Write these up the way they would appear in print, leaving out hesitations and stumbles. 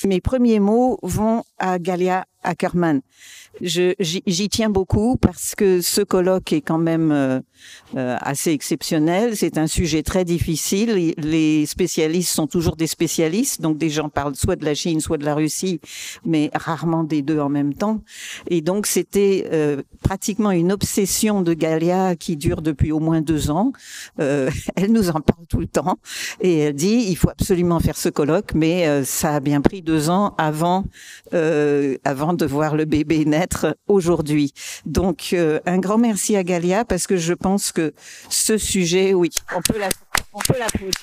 mes premiers mots vont à Galia Ackerman. J'y tiens beaucoup parce que ce colloque est quand même assez exceptionnel. C'est un sujet très difficile. Les spécialistes sont toujours des spécialistes, donc des gens parlent soit de la Chine, soit de la Russie, mais rarement des deux en même temps. Et donc c'était pratiquement une obsession de Galia qui dure depuis au moins 2 ans. Elle nous en parle tout le temps et elle dit il faut absolument faire ce colloque, mais ça a bien pris 2 ans avant de voir le bébé naître aujourd'hui. Donc un grand merci à Galia parce que je pense que ce sujet, oui, on peut l'applaudir.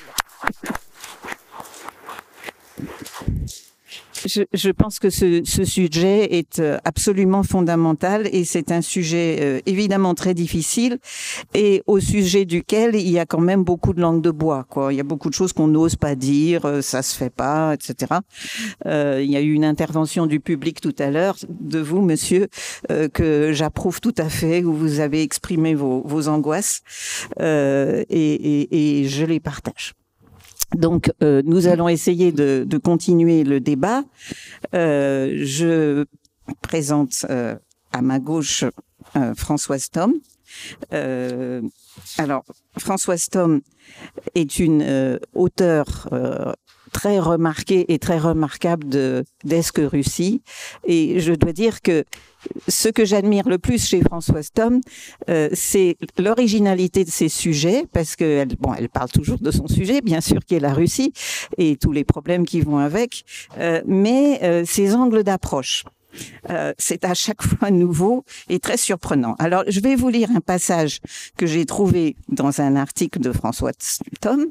Je pense que ce sujet est absolument fondamental et c'est un sujet évidemment très difficile et au sujet duquel il y a quand même beaucoup de langue de bois, quoi. Il y a beaucoup de choses qu'on n'ose pas dire, ça se fait pas, etc. Il y a eu une intervention du public tout à l'heure de vous, monsieur, que j'approuve tout à fait, où vous avez exprimé vos angoisses et je les partage. Donc, nous allons essayer de continuer le débat. Je présente à ma gauche Françoise Thom. Alors, Françoise Thom est une auteure très remarquée et très remarquable d'Est-Russie. Et je dois dire que ce que j'admire le plus chez Françoise Thom, c'est l'originalité de ses sujets, parce que elle parle toujours de son sujet, bien sûr, qui est la Russie et tous les problèmes qui vont avec, mais ses angles d'approche. C'est à chaque fois nouveau et très surprenant. Alors, je vais vous lire un passage que j'ai trouvé dans un article de Françoise Thom,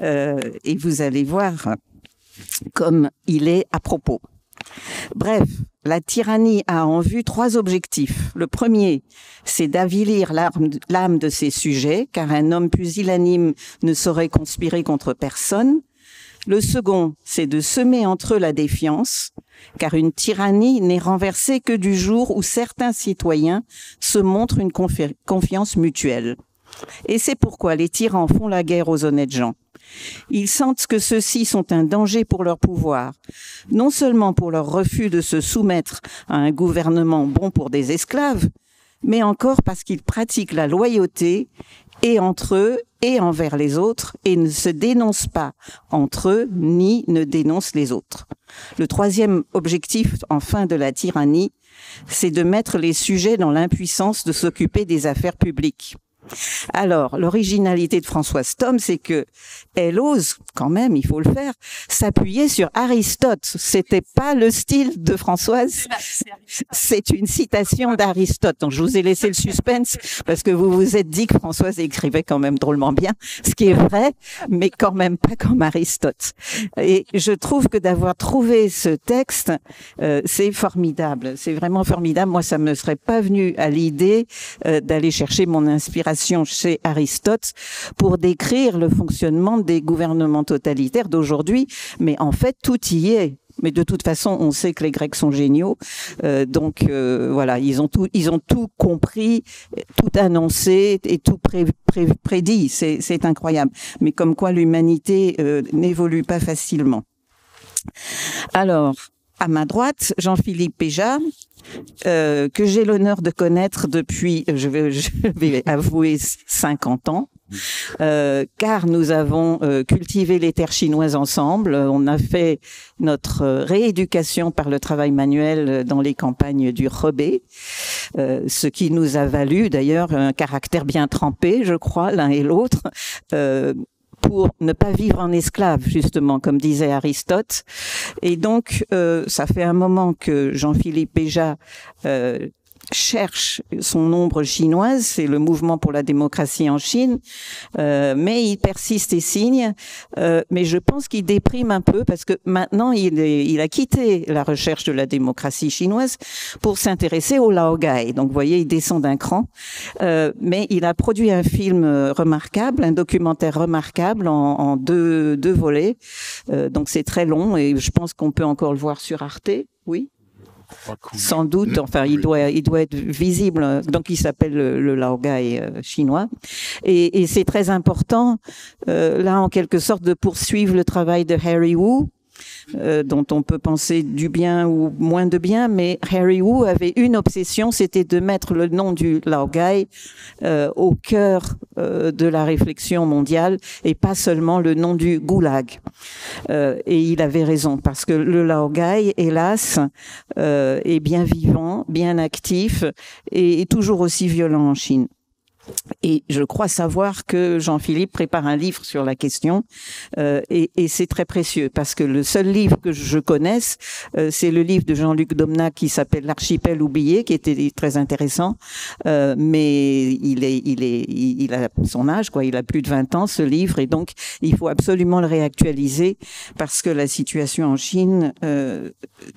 et vous allez voir comme il est à propos. Bref, la tyrannie a en vue 3 objectifs. Le premier, c'est d'avilir l'âme de ses sujets, car un homme pusillanime ne saurait conspirer contre personne. Le second, c'est de semer entre eux la défiance, car une tyrannie n'est renversée que du jour où certains citoyens se montrent une confiance mutuelle. Et c'est pourquoi les tyrans font la guerre aux honnêtes gens. Ils sentent que ceux-ci sont un danger pour leur pouvoir, non seulement pour leur refus de se soumettre à un gouvernement bon pour des esclaves, mais encore parce qu'ils pratiquent la loyauté et entre eux et envers les autres et ne se dénoncent pas entre eux ni ne dénoncent les autres. Le troisième objectif, enfin, de la tyrannie, c'est de mettre les sujets dans l'impuissance de s'occuper des affaires publiques. Alors, l'originalité de Françoise Thom, c'est que elle ose, quand même, il faut le faire, s'appuyer sur Aristote. C'était pas le style de Françoise. C'est une citation d'Aristote. Donc, je vous ai laissé le suspense parce que vous vous êtes dit que Françoise écrivait quand même drôlement bien, ce qui est vrai, mais quand même pas comme Aristote. Et je trouve que d'avoir trouvé ce texte, c'est formidable. C'est vraiment formidable. Moi, ça me serait pas venu à l'idée d'aller chercher mon inspiration chez Aristote pour décrire le fonctionnement des gouvernements totalitaires d'aujourd'hui, mais en fait tout y est. Mais de toute façon, on sait que les Grecs sont géniaux, donc voilà, ils ont tout compris, tout annoncé et tout prédit. C'est incroyable. Mais comme quoi l'humanité n'évolue pas facilement. Alors, à ma droite, Jean-Philippe Péja, que j'ai l'honneur de connaître depuis, je vais avouer, 50 ans. Car nous avons cultivé les terres chinoises ensemble. On a fait notre rééducation par le travail manuel dans les campagnes du Hebei, ce qui nous a valu d'ailleurs un caractère bien trempé, je crois, l'un et l'autre, pour ne pas vivre en esclave, justement, comme disait Aristote. Et donc, ça fait un moment que Jean-Philippe Péja cherche son ombre chinoise, c'est le mouvement pour la démocratie en Chine, mais il persiste et signe, mais je pense qu'il déprime un peu parce que maintenant il a quitté la recherche de la démocratie chinoise pour s'intéresser au Laogai. Donc vous voyez, il descend d'un cran, mais il a produit un film remarquable, un documentaire remarquable en deux volets, donc c'est très long et je pense qu'on peut encore le voir sur Arte, oui. Sans doute, enfin, il doit être visible. Donc, il s'appelle le Laogai chinois, et c'est très important là, en quelque sorte, de poursuivre le travail de Harry Wu, dont on peut penser du bien ou moins de bien, mais Harry Wu avait une obsession, c'était de mettre le nom du laogai au cœur de la réflexion mondiale et pas seulement le nom du goulag. Et il avait raison, parce que le laogai, hélas, est bien vivant, bien actif et toujours aussi violent en Chine. Et je crois savoir que Jean-Philippe prépare un livre sur la question et c'est très précieux parce que le seul livre que je connaisse, c'est le livre de Jean-Luc Domnac qui s'appelle L'archipel oublié, qui était très intéressant, mais il a son âge, quoi. Il a plus de 20 ans, ce livre, et donc il faut absolument le réactualiser parce que la situation en Chine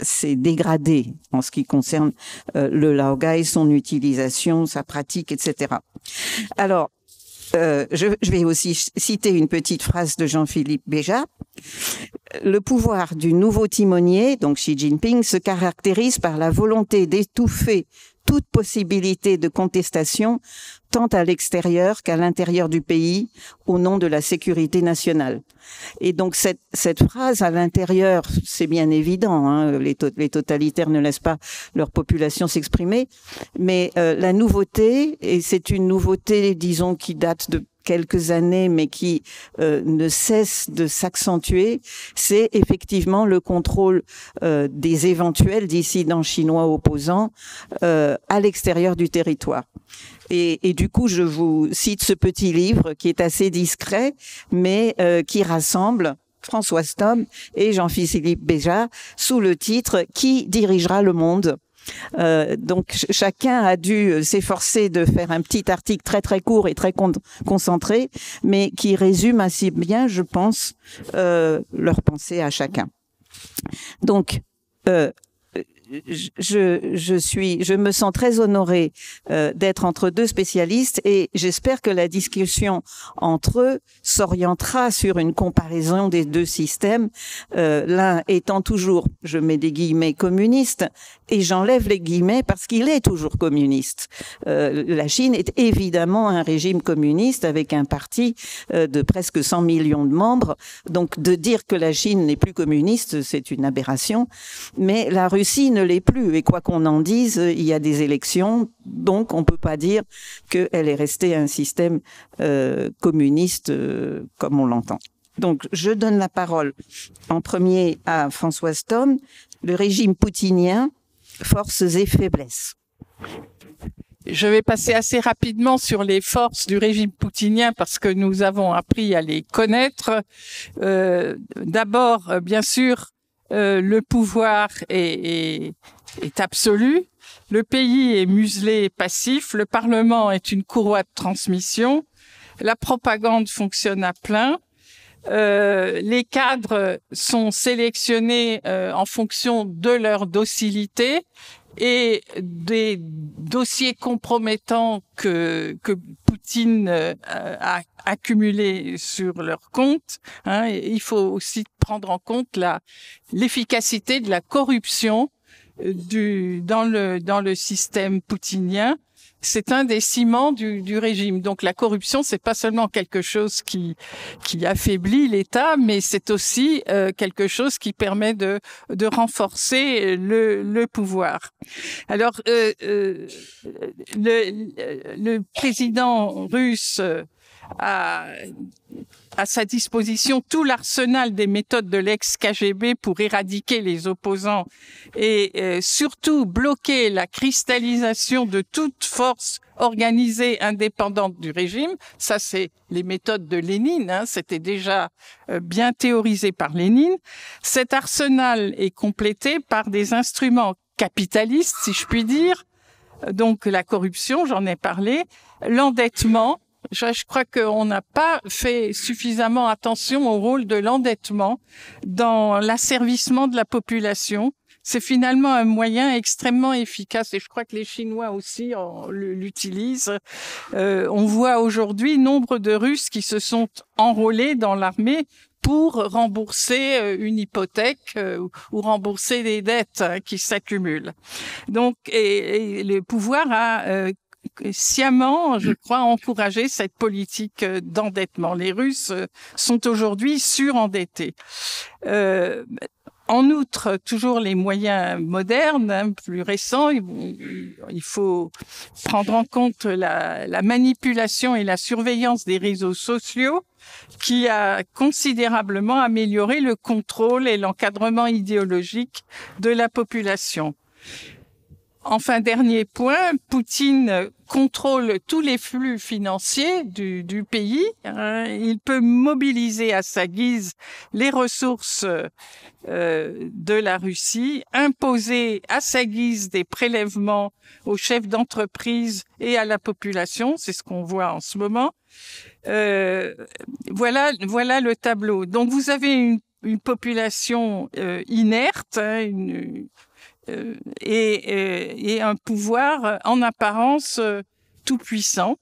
s'est dégradée en ce qui concerne le laogai, son utilisation, sa pratique, etc. Alors, je vais aussi citer une petite phrase de Jean-Philippe Béja. Le pouvoir du nouveau timonier, donc Xi Jinping, se caractérise par la volonté d'étouffer toute possibilité de contestation, tant à l'extérieur qu'à l'intérieur du pays, au nom de la sécurité nationale. Et donc cette phrase à l'intérieur, c'est bien évident, hein, les totalitaires ne laissent pas leur population s'exprimer, mais la nouveauté, et c'est une nouveauté, disons, qui date de quelques années, mais qui ne cesse de s'accentuer, c'est effectivement le contrôle des éventuels dissidents chinois opposants à l'extérieur du territoire. Et du coup, je vous cite ce petit livre qui est assez discret, mais qui rassemble François Stom et Jean-Philippe Béja sous le titre « Qui dirigera le monde ?» Donc chacun a dû s'efforcer de faire un petit article très très court et très concentré, mais qui résume assez bien, je pense, leur pensée à chacun. Donc je me sens très honorée d'être entre deux spécialistes et j'espère que la discussion entre eux s'orientera sur une comparaison des deux systèmes, l'un étant toujours, je mets des guillemets, communiste, et j'enlève les guillemets parce qu'il est toujours communiste. La Chine est évidemment un régime communiste avec un parti de presque 100 millions de membres, donc de dire que la Chine n'est plus communiste, c'est une aberration, mais la Russie ne l'est plus, et quoi qu'on en dise, il y a des élections, donc on ne peut pas dire qu'elle est restée un système communiste comme on l'entend. Donc je donne la parole en premier à Françoise Stom, le régime poutinien, forces et faiblesses. Je vais passer assez rapidement sur les forces du régime poutinien parce que nous avons appris à les connaître. D'abord, bien sûr, le pouvoir est absolu. Le pays est muselé et passif. Le Parlement est une courroie de transmission. La propagande fonctionne à plein. Les cadres sont sélectionnés en fonction de leur docilité et des dossiers compromettants que Poutine a accumulés sur leur compte. Hein, il faut aussi prendre en compte l'efficacité de la corruption dans le système poutinien. C'est un des ciments du régime. Donc la corruption, c'est pas seulement quelque chose qui affaiblit l'État, mais c'est aussi quelque chose qui permet de renforcer le pouvoir. Alors le président russe a à sa disposition tout l'arsenal des méthodes de l'ex-KGB pour éradiquer les opposants et surtout bloquer la cristallisation de toute force organisée indépendante du régime. Ça, c'est les méthodes de Lénine, hein, c'était déjà bien théorisé par Lénine. Cet arsenal est complété par des instruments capitalistes, si je puis dire, donc la corruption, j'en ai parlé, l'endettement. Je crois qu'on n'a pas fait suffisamment attention au rôle de l'endettement dans l'asservissement de la population. C'est finalement un moyen extrêmement efficace et je crois que les Chinois aussi l'utilisent. On voit aujourd'hui nombre de Russes qui se sont enrôlés dans l'armée pour rembourser une hypothèque ou rembourser des dettes qui s'accumulent. Donc, et le pouvoir a sciemment, je crois, encourager cette politique d'endettement. Les Russes sont aujourd'hui surendettés. En outre, toujours les moyens modernes, hein, plus récents, il faut prendre en compte la manipulation et la surveillance des réseaux sociaux qui a considérablement amélioré le contrôle et l'encadrement idéologique de la population. Enfin, dernier point, Poutine contrôle tous les flux financiers du pays. Il peut mobiliser à sa guise les ressources de la Russie, imposer à sa guise des prélèvements aux chefs d'entreprise et à la population. C'est ce qu'on voit en ce moment. Voilà le tableau. Donc, vous avez une population inerte, hein, et un pouvoir en apparence tout puissant.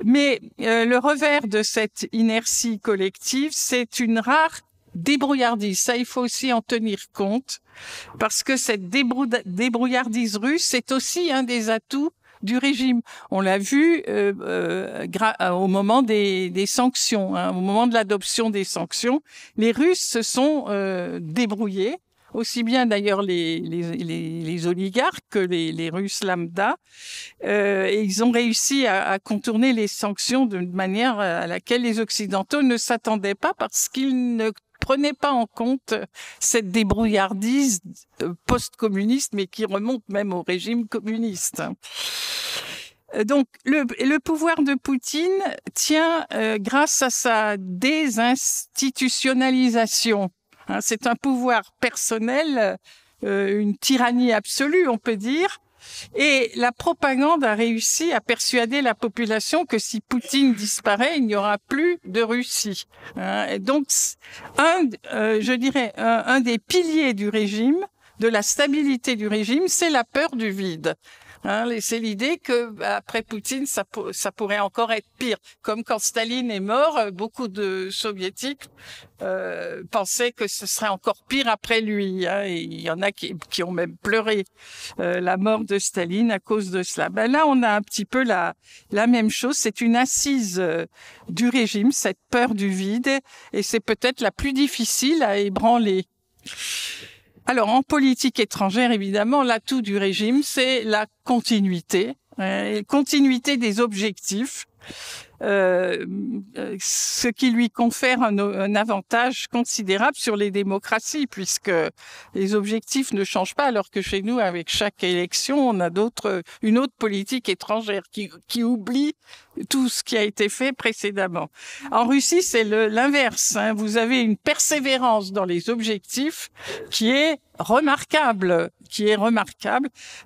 Mais le revers de cette inertie collective, c'est une rare débrouillardise. Ça, il faut aussi en tenir compte, parce que cette débrouillardise russe, c'est aussi un des atouts du régime. On l'a vu au moment des sanctions, hein, au moment de l'adoption des sanctions, les Russes se sont débrouillés, aussi bien d'ailleurs les oligarques que les Russes lambda. Et ils ont réussi à contourner les sanctions d'une manière à laquelle les Occidentaux ne s'attendaient pas, parce qu'ils ne prenaient pas en compte cette débrouillardise post-communiste, mais qui remonte même au régime communiste. Donc, le pouvoir de Poutine tient grâce à sa désinstitutionnalisation. C'est un pouvoir personnel, une tyrannie absolue, on peut dire. Et la propagande a réussi à persuader la population que si Poutine disparaît, il n'y aura plus de Russie. Et donc, je dirais, un des piliers du régime, de la stabilité du régime, c'est la peur du vide. C'est l'idée que après Poutine, ça pourrait encore être pire. Comme quand Staline est mort, beaucoup de soviétiques pensaient que ce serait encore pire après lui. Et il y en a qui ont même pleuré la mort de Staline à cause de cela. Là, on a un petit peu la même chose. C'est une assise du régime, cette peur du vide, et c'est peut-être la plus difficile à ébranler. Alors, en politique étrangère, évidemment, l'atout du régime, c'est la continuité des objectifs, ce qui lui confère un avantage considérable sur les démocraties, puisque les objectifs ne changent pas, alors que chez nous, avec chaque élection, on a une autre politique étrangère qui oublie tout ce qui a été fait précédemment. En Russie, c'est l'inverse. Vous avez une persévérance dans les objectifs qui est remarquable.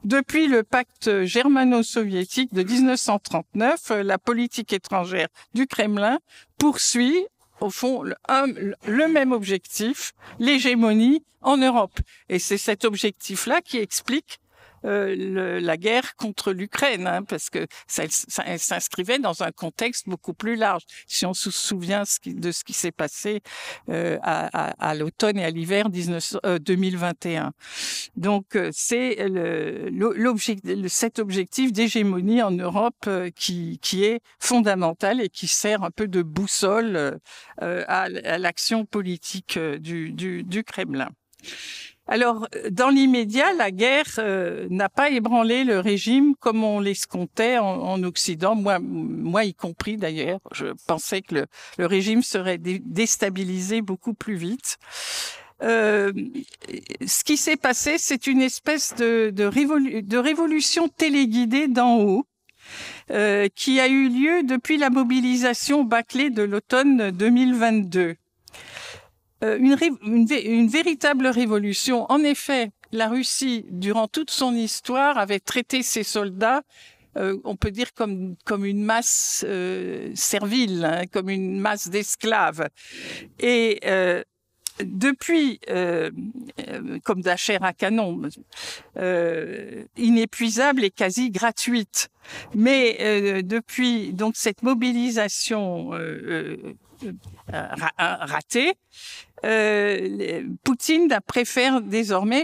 Depuis le pacte germano-soviétique de 1939, la politique étrangère du Kremlin poursuit, au fond, le même objectif, l'hégémonie en Europe. Et c'est cet objectif-là qui explique la guerre contre l'Ukraine, parce que ça s'inscrivait dans un contexte beaucoup plus large. Si on se souvient de ce qui s'est passé à l'automne et à l'hiver 2021. Donc c'est cet objectif d'hégémonie en Europe qui est fondamental et qui sert un peu de boussole à l'action politique du Kremlin. Alors, dans l'immédiat, la guerre n'a pas ébranlé le régime comme on l'escomptait en Occident, moi y compris d'ailleurs. Je pensais que le régime serait déstabilisé beaucoup plus vite. Ce qui s'est passé, c'est une espèce de révolution téléguidée d'en haut, qui a eu lieu depuis la mobilisation bâclée de l'automne 2022. Une véritable révolution. En effet, la Russie, durant toute son histoire, avait traité ses soldats, on peut dire comme une masse servile, comme une masse d'esclaves. Et depuis, comme de la chair à canon, inépuisable et quasi gratuite. Mais depuis donc cette mobilisation ratée, Poutine préfère désormais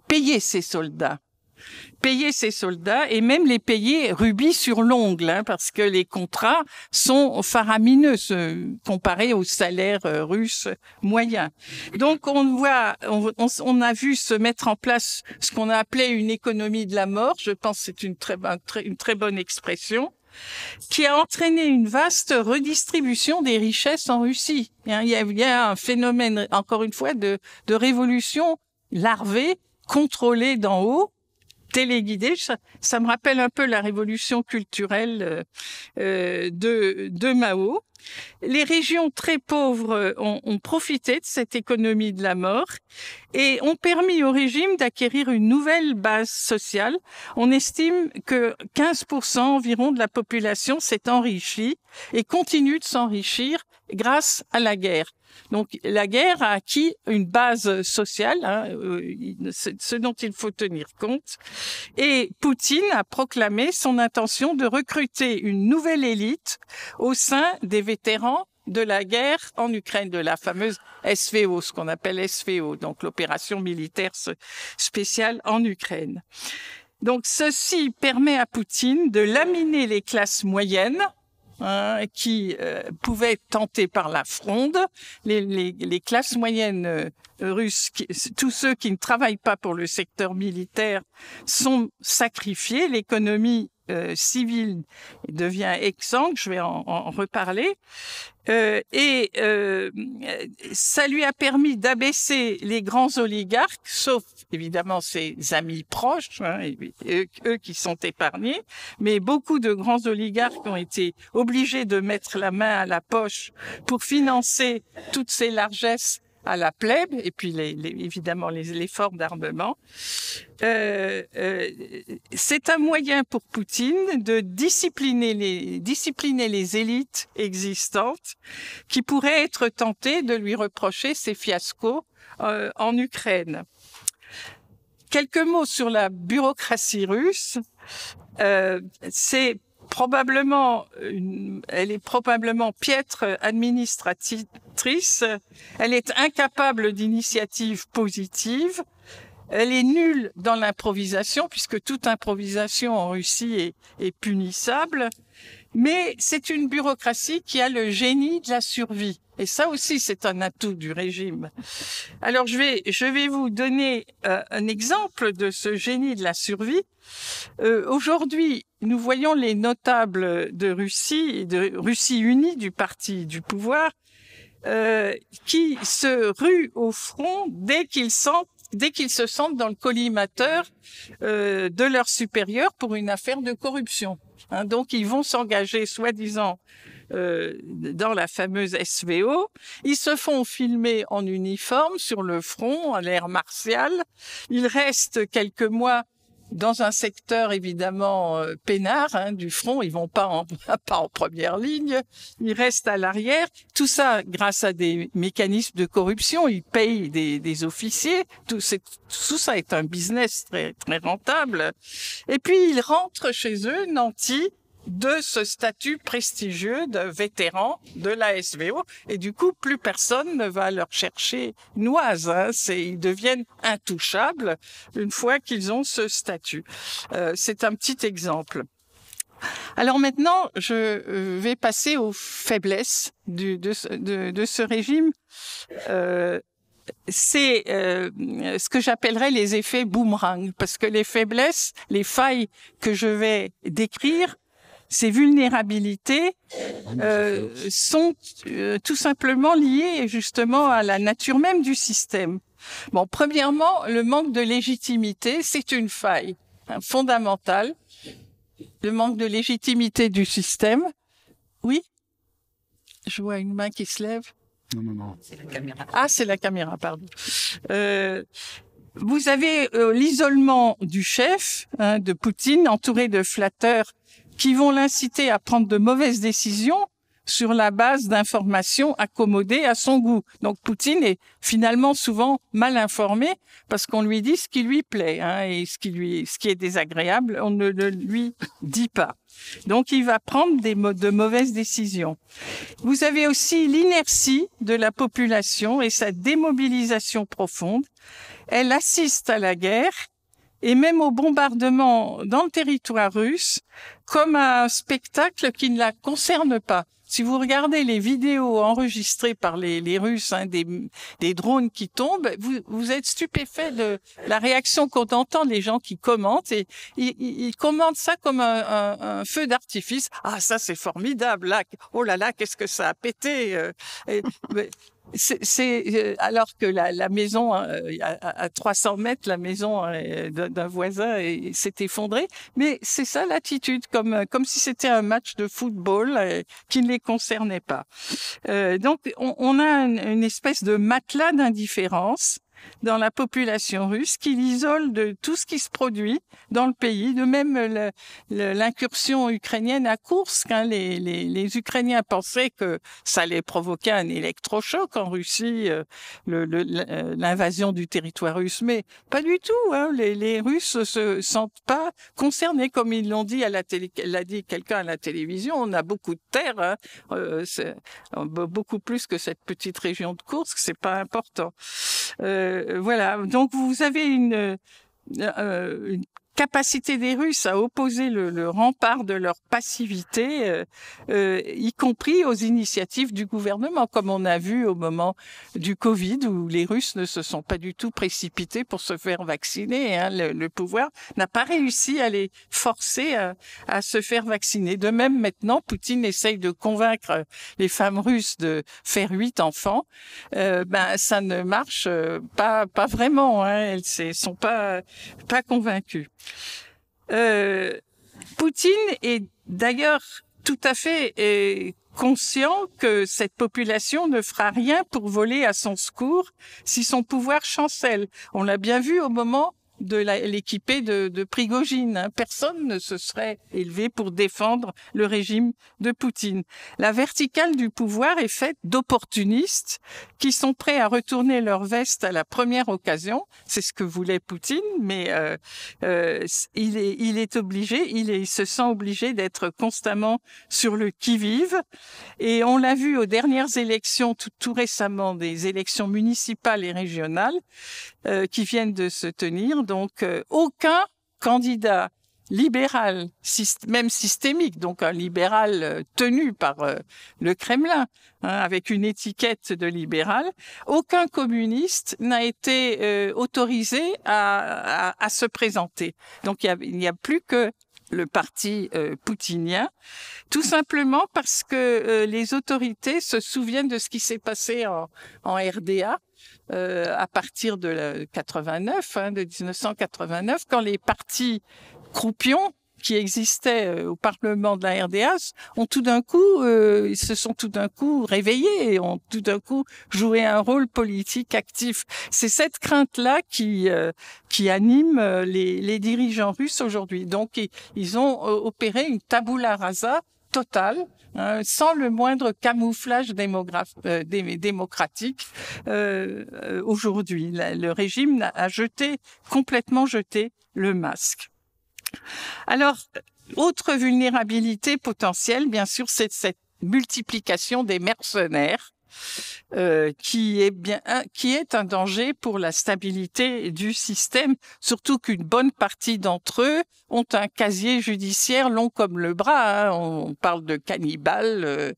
payer ses soldats. payer ses soldats et même les payer rubis sur l'ongle, hein, parce que les contrats sont faramineux comparés au salaire russe moyen. Donc on a vu se mettre en place ce qu'on a appelé une économie de la mort. Je pense que c'est une très bonne expression, qui a entraîné une vaste redistribution des richesses en Russie. Il y a un phénomène, encore une fois, de révolution larvée, contrôlée d'en haut, téléguidée. Ça me rappelle un peu la révolution culturelle de Mao. Les régions très pauvres ont profité de cette économie de la mort et ont permis au régime d'acquérir une nouvelle base sociale. On estime que 15% environ de la population s'est enrichie et continue de s'enrichir grâce à la guerre. Donc la guerre a acquis une base sociale, ce dont il faut tenir compte. Et Poutine a proclamé son intention de recruter une nouvelle élite au sein des vétérans de la guerre en Ukraine, de la fameuse SVO, ce qu'on appelle SVO, donc l'opération militaire spéciale en Ukraine. Donc ceci permet à Poutine de laminer les classes moyennes, qui pouvaient être tentées par la fronde. Les classes moyennes russes, tous ceux qui ne travaillent pas pour le secteur militaire sont sacrifiés. L'économie civile devient exsangue, je vais en reparler. Ça lui a permis d'abaisser les grands oligarques, sauf évidemment ses amis proches, eux qui sont épargnés, mais beaucoup de grands oligarques ont été obligés de mettre la main à la poche pour financer toutes ces largesses à la plèbe, et puis évidemment l'effort d'armement. C'est un moyen pour Poutine de discipliner les élites existantes qui pourraient être tentées de lui reprocher ses fiascos en Ukraine. Quelques mots sur la bureaucratie russe. Elle est probablement piètre administratrice. Elle est incapable d'initiative positive. Elle est nulle dans l'improvisation, puisque toute improvisation en Russie est punissable. Mais c'est une bureaucratie qui a le génie de la survie. Et ça aussi, c'est un atout du régime. Alors, je vais vous donner un exemple de ce génie de la survie. Aujourd'hui, nous voyons les notables de Russie et de Russie unie, du parti du pouvoir, qui se ruent au front dès qu'ils se sentent dans le collimateur de leurs supérieurs pour une affaire de corruption. Donc, ils vont s'engager, soi-disant, dans la fameuse SVO. Ils se font filmer en uniforme sur le front, à l'air martial. Ils restent quelques mois dans un secteur évidemment peinard du front. Ils vont pas en première ligne. Ils restent à l'arrière. Tout ça grâce à des mécanismes de corruption. Ils payent des officiers. Tout ça est un business très, très rentable. Et puis ils rentrent chez eux, nantis, de ce statut prestigieux de vétéran de la SVO. Et du coup, plus personne ne va leur chercher noise. Ils deviennent intouchables une fois qu'ils ont ce statut. C'est un petit exemple. Alors maintenant, je vais passer aux faiblesses de ce régime. C'est ce que j'appellerais les effets boomerang, parce que les faiblesses, les failles que je vais décrire, ces vulnérabilités sont tout simplement liées justement à la nature même du système. Bon, premièrement, le manque de légitimité, c'est une faille fondamentale. Le manque de légitimité du système. Oui? Je vois une main qui se lève. Non. C'est la caméra. Ah, c'est la caméra, pardon. Vous avez l'isolement du chef, de Poutine, entouré de flatteurs qui vont l'inciter à prendre de mauvaises décisions sur la base d'informations accommodées à son goût. Donc Poutine est finalement souvent mal informé parce qu'on lui dit ce qui lui plaît, et ce qui est désagréable, on ne le lui dit pas. Donc il va prendre de mauvaises décisions. Vous avez aussi l'inertie de la population et sa démobilisation profonde. Elle assiste à la guerre et même au bombardement dans le territoire russe comme un spectacle qui ne la concerne pas. Si vous regardez les vidéos enregistrées par les Russes, des drones qui tombent, vous êtes stupéfait de la réaction qu'on entend des gens qui commentent, et ils commentent ça comme un feu d'artifice. Ah, ça c'est formidable, là, oh là là, qu'est-ce que ça a pété. Alors que la maison à 300 mètres, la maison d'un voisin s'est effondrée. Mais c'est ça l'attitude, comme si c'était un match de football qui ne les concernait pas. Donc on a une espèce de matelas d'indifférence dans la population russe qui l'isole de tout ce qui se produit dans le pays, de même l'incursion ukrainienne à Koursk. Les Ukrainiens pensaient que ça allait provoquer un électrochoc en Russie, l'invasion du territoire russe, mais pas du tout. Les Russes se sentent pas concernés, comme ils l'ont dit l'a dit quelqu'un à la télévision. On a beaucoup de terre, beaucoup plus que cette petite région de Koursk, c'est pas important. Voilà, donc vous avez une capacité des Russes à opposer le rempart de leur passivité, y compris aux initiatives du gouvernement, comme on a vu au moment du Covid, où les Russes ne se sont pas du tout précipités pour se faire vacciner. Le pouvoir n'a pas réussi à les forcer à se faire vacciner. De même, maintenant, Poutine essaye de convaincre les femmes russes de faire 8 enfants. Ça ne marche pas vraiment. Elles sont pas convaincues. Poutine est d'ailleurs tout à fait conscient que cette population ne fera rien pour voler à son secours si son pouvoir chancelle. On l'a bien vu au moment de l'équipée de Prigojine. Personne ne se serait élevé pour défendre le régime de Poutine. La verticale du pouvoir est faite d'opportunistes qui sont prêts à retourner leur veste à la première occasion. C'est ce que voulait Poutine, mais il se sent obligé d'être constamment sur le qui-vive. Et on l'a vu aux dernières élections, tout récemment, des élections municipales et régionales qui viennent de se tenir. Donc, aucun candidat libéral, même systémique, donc un libéral tenu par le Kremlin, avec une étiquette de libéral, aucun communiste n'a été autorisé à se présenter. Donc, il n'y a plus que le parti poutinien, tout simplement parce que les autorités se souviennent de ce qui s'est passé en RDA, à partir de 1989, quand les partis croupions qui existaient au Parlement de la RDA ils se sont tout d'un coup réveillés et ont tout d'un coup joué un rôle politique actif. C'est cette crainte-là qui anime les dirigeants russes aujourd'hui. Donc, ils ont opéré une tabula rasa totale, sans le moindre camouflage démocratique aujourd'hui. Le régime a complètement jeté le masque. Alors, autre vulnérabilité potentielle, bien sûr, c'est cette multiplication des mercenaires qui est un danger pour la stabilité du système, surtout qu'une bonne partie d'entre eux ont un casier judiciaire long comme le bras. On parle de cannibales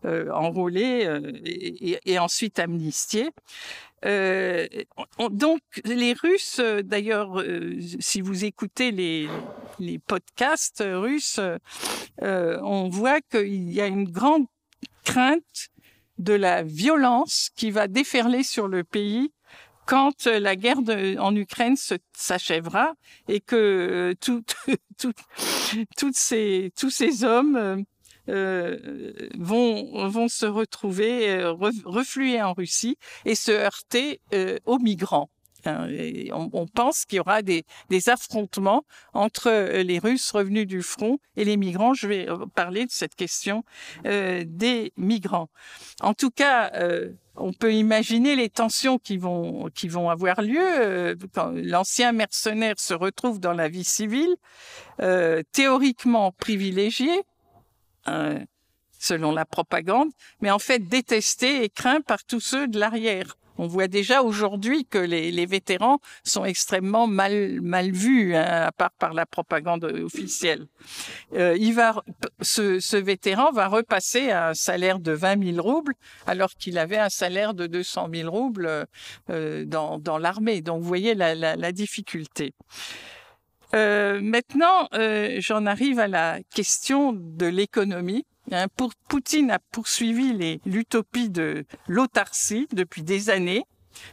enrôlés et ensuite amnistiés. Donc les Russes, d'ailleurs, si vous écoutez les podcasts russes, on voit qu'il y a une grande crainte de la violence qui va déferler sur le pays quand la guerre en Ukraine s'achèvera et que tous ces hommes vont se retrouver refluer en Russie et se heurter aux migrants. Et on pense qu'il y aura des affrontements entre les Russes revenus du front et les migrants. Je vais parler de cette question des migrants. En tout cas, on peut imaginer les tensions qui vont avoir lieu quand l'ancien mercenaire se retrouve dans la vie civile, théoriquement privilégié, selon la propagande, mais en fait détesté et craint par tous ceux de l'arrière. On voit déjà aujourd'hui que les vétérans sont extrêmement mal vus, hein, à part par la propagande officielle. Ce vétéran va repasser à un salaire de 20 000 roubles, alors qu'il avait un salaire de 200 000 roubles dans l'armée. Donc, vous voyez la difficulté. Maintenant, j'en arrive à la question de l'économie. Poutine a poursuivi l'utopie de l'autarcie depuis des années,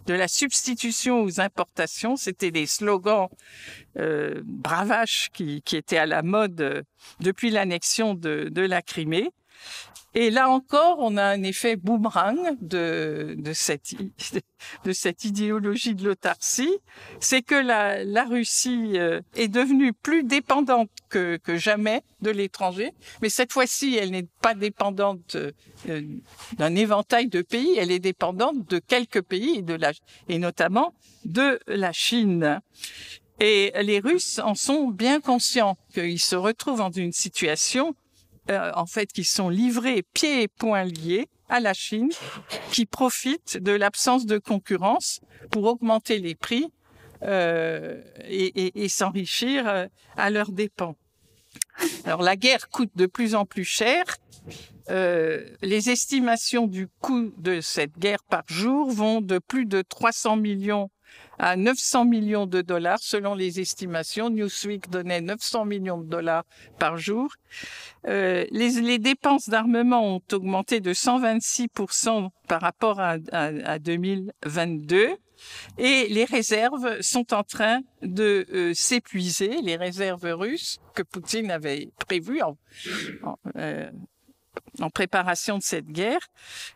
de la substitution aux importations. C'était des slogans bravaches qui étaient à la mode depuis l'annexion de la Crimée. Et là encore, on a un effet boomerang de cette idéologie de l'autarcie. C'est que la Russie est devenue plus dépendante que jamais de l'étranger. Mais cette fois-ci, elle n'est pas dépendante d'un éventail de pays. Elle est dépendante de quelques pays, et notamment de la Chine. Et les Russes en sont bien conscients qu'ils se retrouvent dans une situation en fait, qui sont livrés pieds et poings liés à la Chine, qui profite de l'absence de concurrence pour augmenter les prix et s'enrichir à leurs dépens. Alors, la guerre coûte de plus en plus cher. Les estimations du coût de cette guerre par jour vont de plus de 300 millions à 900 millions de dollars, selon les estimations. Newsweek donnait 900 millions de dollars par jour. Les dépenses d'armement ont augmenté de 126% par rapport à 2022. Et les réserves sont en train de s'épuiser, les réserves russes que Poutine avait prévues en préparation de cette guerre.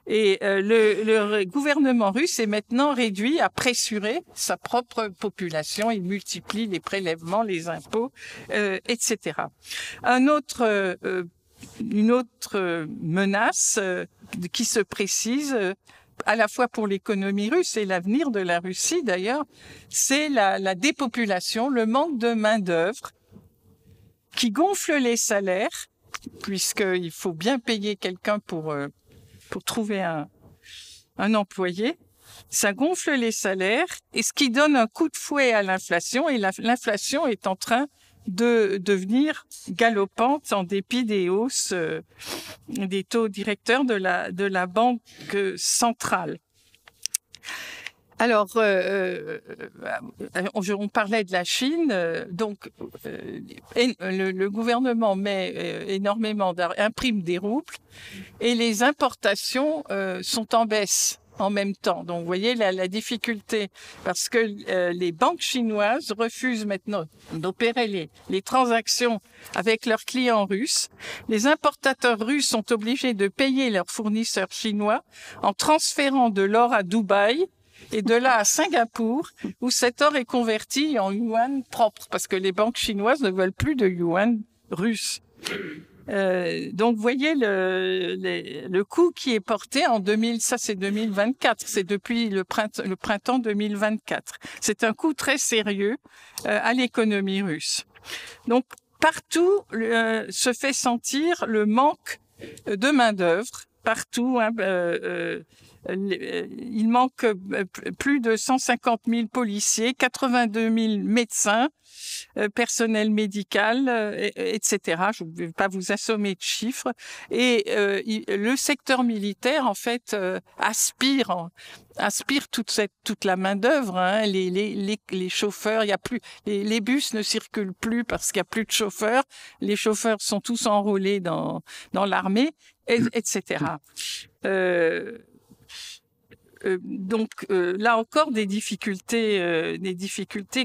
Et le gouvernement russe est maintenant réduit à pressurer sa propre population. Il multiplie les prélèvements, les impôts, etc. Une autre menace qui se précise à la fois pour l'économie russe et l'avenir de la Russie d'ailleurs, c'est la dépopulation, le manque de main-d'œuvre qui gonfle les salaires, puisqu'il faut bien payer quelqu'un pour trouver un employé. Ça gonfle les salaires, et ce qui donne un coup de fouet à l'inflation, et l'inflation est en train de devenir galopante en dépit des hausses des taux directeurs de la Banque centrale. Alors, on parlait de la Chine, donc le gouvernement met énormément imprime des roubles et les importations sont en baisse en même temps. Donc, vous voyez la difficulté, parce que les banques chinoises refusent maintenant d'opérer les transactions avec leurs clients russes. Les importateurs russes sont obligés de payer leurs fournisseurs chinois en transférant de l'or à Dubaï et de là à Singapour, où cet or est converti en yuan propre, parce que les banques chinoises ne veulent plus de yuan russe. Donc, vous voyez le coût qui est porté en 2024. C'est depuis le printemps 2024. C'est un coût très sérieux à l'économie russe. Donc, partout se fait sentir le manque de main-d'œuvre. Partout, il manque plus de 150 000 policiers, 82 000 médecins, personnel médical, etc. Je ne vais pas vous assommer de chiffres. Et le secteur militaire, en fait, aspire toute la main d'œuvre. Hein. Les chauffeurs, il y a plus, les bus ne circulent plus parce qu'il y a plus de chauffeurs. Les chauffeurs sont tous enrôlés dans l'armée, etc. Donc là encore des difficultés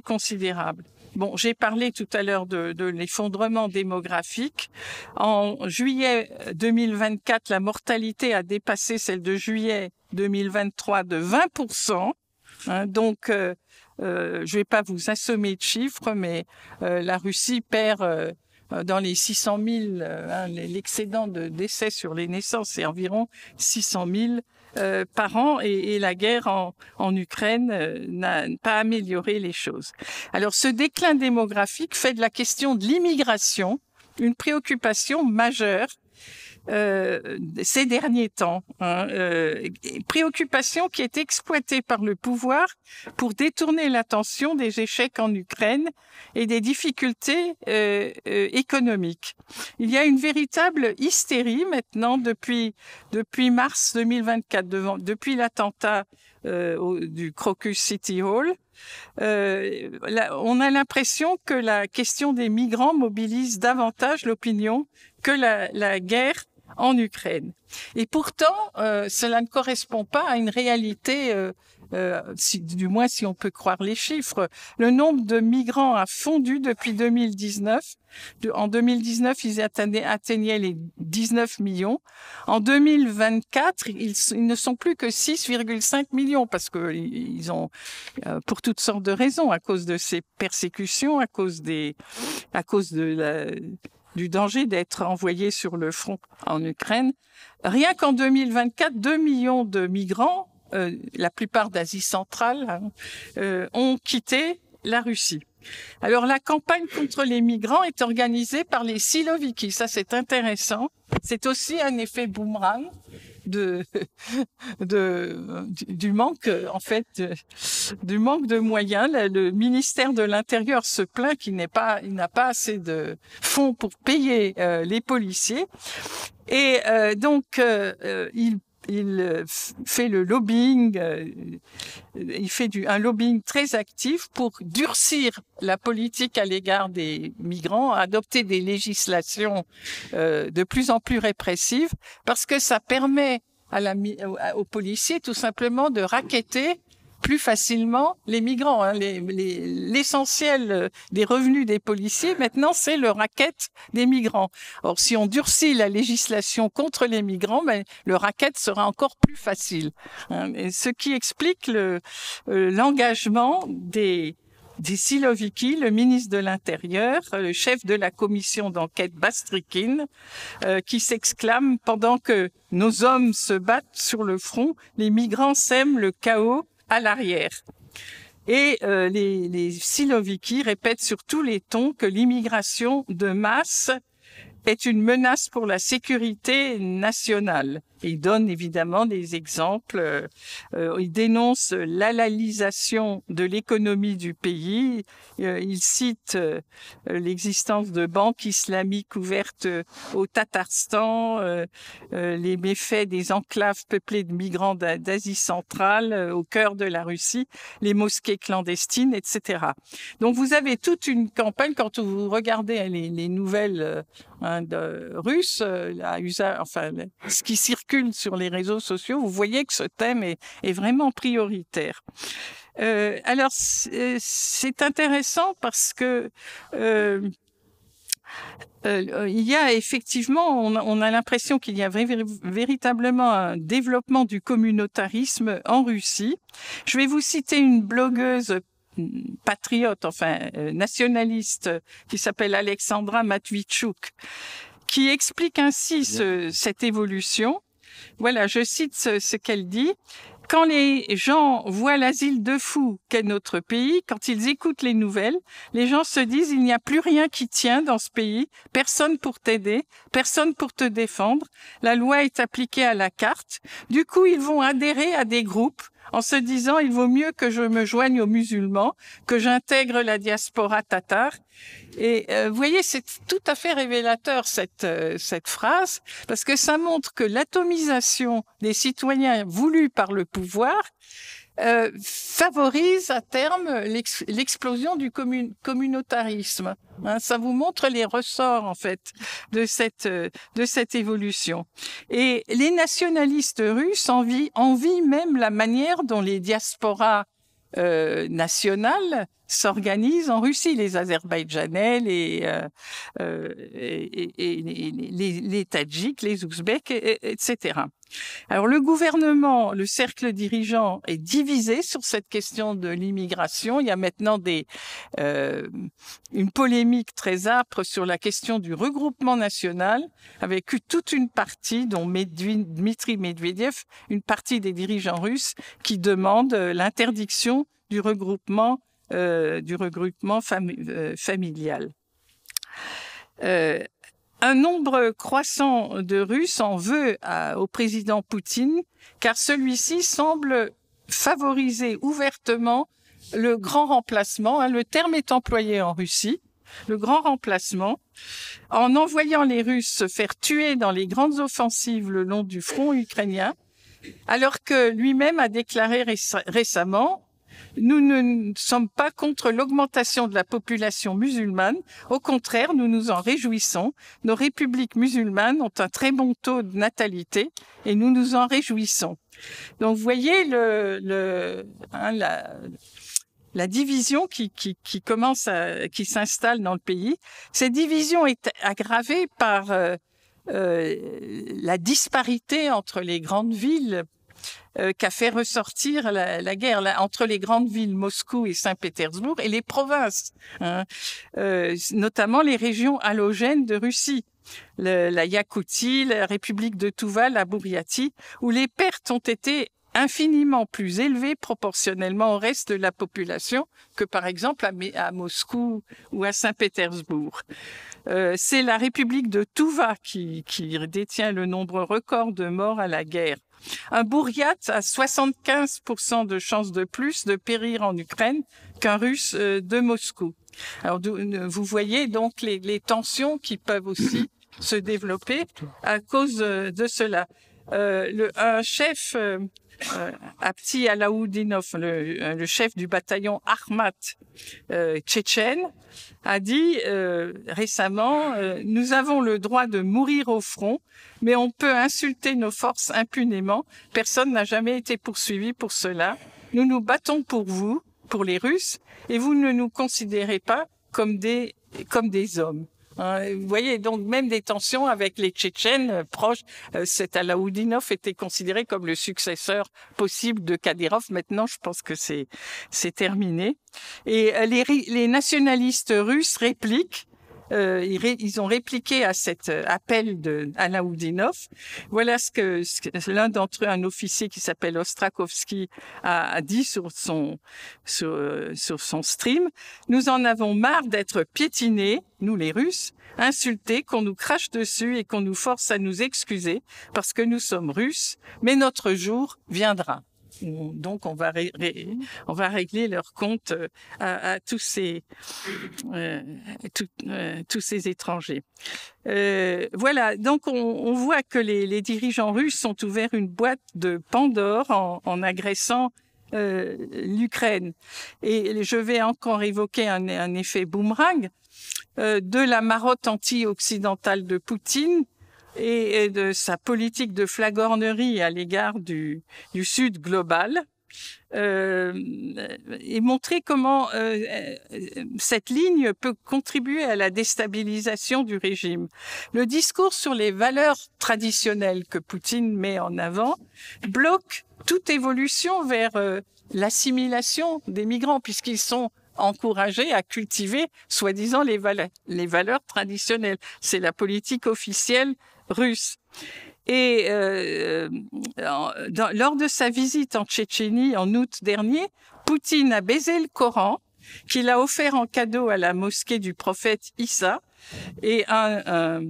considérables. Bon, j'ai parlé tout à l'heure de l'effondrement démographique. En juillet 2024, la mortalité a dépassé celle de juillet 2023 de 20%. Hein, donc, je vais pas vous assommer de chiffres, mais la Russie perd dans les 600 000, l'excédent de décès sur les naissances, c'est environ 600 000 par an, et la guerre en Ukraine n'a pas amélioré les choses. Alors, ce déclin démographique fait de la question de l'immigration une préoccupation majeure ces derniers temps. Préoccupation qui est exploitée par le pouvoir pour détourner l'attention des échecs en Ukraine et des difficultés économiques. Il y a une véritable hystérie maintenant depuis mars 2024, depuis l'attentat du Crocus City Hall. On a l'impression que la question des migrants mobilise davantage l'opinion que la guerre en Ukraine. Et pourtant, cela ne correspond pas à une réalité, du moins si on peut croire les chiffres. Le nombre de migrants a fondu depuis 2019. En 2019, ils atteignaient les 19 millions. En 2024, ils ne sont plus que 6,5 millions parce que ils ont, pour toutes sortes de raisons, à cause de ces persécutions, à cause du danger d'être envoyés sur le front en Ukraine. Rien qu'en 2024, 2 millions de migrants, la plupart d'Asie centrale, ont quitté la Russie. Alors, la campagne contre les migrants est organisée par les Siloviki. Ça, c'est intéressant. C'est aussi un effet boomerang du manque, en fait, du manque de moyens. Le ministère de l'Intérieur se plaint qu'il n'a pas assez de fonds pour payer les policiers. Et donc, il fait le lobbying, il fait un lobbying très actif pour durcir la politique à l'égard des migrants, adopter des législations de plus en plus répressives, parce que ça permet aux policiers tout simplement de racketter plus facilement les migrants. L'essentiel des revenus des policiers, maintenant, c'est le racket des migrants. Or, si on durcit la législation contre les migrants, le racket sera encore plus facile. Et ce qui explique l'engagement des Siloviki, le ministre de l'Intérieur, le chef de la commission d'enquête Bastrikin, qui s'exclame « Pendant que nos hommes se battent sur le front, les migrants sèment le chaos à l'arrière ». Et les Siloviki répètent sur tous les tons que l'immigration de masse est une menace pour la sécurité nationale. Il donne évidemment des exemples. Il dénonce l'halalisation de l'économie du pays. Il cite l'existence de banques islamiques ouvertes au Tatarstan, les méfaits des enclaves peuplées de migrants d'Asie centrale, au cœur de la Russie, les mosquées clandestines, etc. Donc vous avez toute une campagne, quand vous regardez les nouvelles russes, ce qui circule sur les réseaux sociaux, vous voyez que ce thème est vraiment prioritaire. Alors, c'est intéressant parce que il y a effectivement, on a l'impression qu'il y a véritablement un développement du communautarisme en Russie. Je vais vous citer une blogueuse patriote, nationaliste, qui s'appelle Alexandra Matvichuk, qui explique ainsi cette évolution. Voilà, je cite ce qu'elle dit. « Quand les gens voient l'asile de fous qu'est notre pays, quand ils écoutent les nouvelles, les gens se disent « il n'y a plus rien qui tient dans ce pays, personne pour t'aider, personne pour te défendre, la loi est appliquée à la carte. » Du coup, ils vont adhérer à des groupes en se disant « il vaut mieux que je me joigne aux musulmans, que j'intègre la diaspora tatare ». Et vous voyez, c'est tout à fait révélateur cette phrase, parce que ça montre que l'atomisation des citoyens voulue par le pouvoir favorise à terme l'explosion du communautarisme. Ça vous montre les ressorts en fait de cette évolution. Et les nationalistes russes envient même la manière dont les diasporas nationales s'organisent en Russie, les Azerbaïdjanais, les Tadjiks, les Ouzbeks, etc. Alors le gouvernement, le cercle dirigeant est divisé sur cette question de l'immigration. Il y a maintenant une polémique très âpre sur la question du regroupement national, avec toute une partie, dont Dmitri Medvedev, une partie des dirigeants russes, qui demandent l'interdiction du regroupement familial. Un nombre croissant de Russes en veut au président Poutine, car celui-ci semble favoriser ouvertement le grand remplacement. Le terme est employé en Russie, le grand remplacement, en envoyant les Russes se faire tuer dans les grandes offensives le long du front ukrainien, alors que lui-même a déclaré récemment: nous ne sommes pas contre l'augmentation de la population musulmane. Au contraire, nous nous en réjouissons. Nos républiques musulmanes ont un très bon taux de natalité et nous nous en réjouissons. Donc, vous voyez la division qui s'installe dans le pays. Cette division est aggravée par la disparité entre les grandes villes qu'a fait ressortir la guerre entre les grandes villes Moscou et Saint-Pétersbourg et les provinces, notamment les régions halogènes de Russie, la Yakoutie, la République de Touva, la Bouriatie, où les pertes ont été infiniment plus élevées proportionnellement au reste de la population que par exemple à Moscou ou à Saint-Pétersbourg. C'est la République de Touva qui détient le nombre record de morts à la guerre. Un Bouriat a 75% de chances de plus de périr en Ukraine qu'un Russe de Moscou. Alors vous voyez donc les tensions qui peuvent aussi se développer à cause de cela. Un chef, Apti Alaoudinov, le chef du bataillon Akhmat tchétchène, a dit récemment nous avons le droit de mourir au front, mais on peut insulter nos forces impunément. Personne n'a jamais été poursuivi pour cela. Nous nous battons pour vous, pour les Russes, et vous ne nous considérez pas comme des hommes. Vous voyez, donc même des tensions avec les Tchétchènes proches. Cet Alaoudinov était considéré comme le successeur possible de Kadyrov. Maintenant, je pense que c'est terminé. Et les nationalistes russes répliquent. Ils ont répliqué à cet appel de Alaoudinov. Voilà ce que l'un d'entre eux, un officier qui s'appelle Ostrakovski, a dit sur son stream. Nous en avons marre d'être piétinés, nous les Russes, insultés, qu'on nous crache dessus et qu'on nous force à nous excuser parce que nous sommes Russes, mais notre jour viendra. Donc, on va régler leur compte à tous ces étrangers. Voilà. Donc, on voit que les dirigeants russes ont ouvert une boîte de Pandore en agressant l'Ukraine. Et je vais encore évoquer un effet boomerang de la marotte anti-occidentale de Poutine et de sa politique de flagornerie à l'égard du Sud global, et montrer comment cette ligne peut contribuer à la déstabilisation du régime. Le discours sur les valeurs traditionnelles que Poutine met en avant bloque toute évolution vers l'assimilation des migrants, puisqu'ils sont encouragés à cultiver, soi-disant, les valeurs traditionnelles. C'est la politique officielle russe. Et lors de sa visite en Tchétchénie en août dernier, Poutine a baisé le Coran qu'il a offert en cadeau à la mosquée du prophète Issa, et un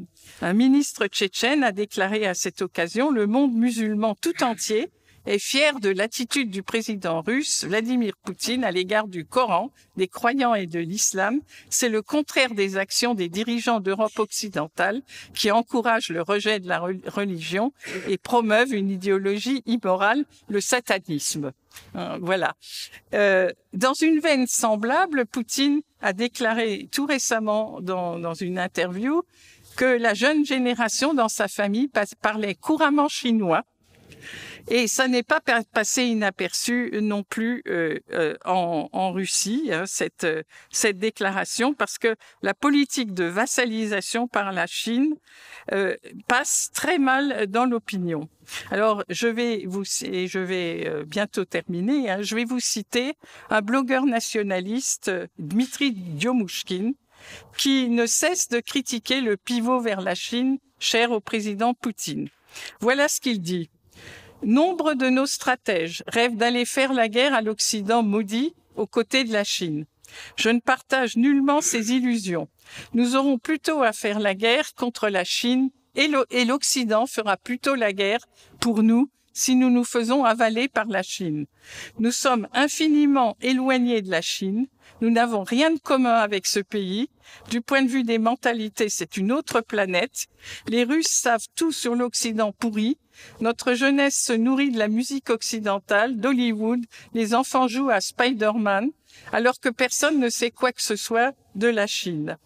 ministre tchétchène a déclaré à cette occasion: le monde musulman tout entier est fier de l'attitude du président russe Vladimir Poutine à l'égard du Coran, des croyants et de l'islam. C'est le contraire des actions des dirigeants d'Europe occidentale qui encouragent le rejet de la religion et promeuvent une idéologie immorale, le satanisme. Voilà. Dans une veine semblable, Poutine a déclaré tout récemment dans une interview que la jeune génération dans sa famille parlait couramment chinois. Et ça n'est pas passé inaperçu non plus en Russie, cette déclaration, parce que la politique de vassalisation par la Chine passe très mal dans l'opinion. Alors, je vais bientôt terminer. Je vais vous citer un blogueur nationaliste, Dmitri Diomouchkine, qui ne cesse de critiquer le pivot vers la Chine cher au président Poutine. Voilà ce qu'il dit. Nombre de nos stratèges rêvent d'aller faire la guerre à l'Occident maudit aux côtés de la Chine. Je ne partage nullement ces illusions. Nous aurons plutôt à faire la guerre contre la Chine et l'Occident fera plutôt la guerre pour nous si nous nous faisons avaler par la Chine. Nous sommes infiniment éloignés de la Chine. Nous n'avons rien de commun avec ce pays. Du point de vue des mentalités, c'est une autre planète. Les Russes savent tout sur l'Occident pourri. Notre jeunesse se nourrit de la musique occidentale, d'Hollywood. Les enfants jouent à Spider-Man, alors que personne ne sait quoi que ce soit de la Chine.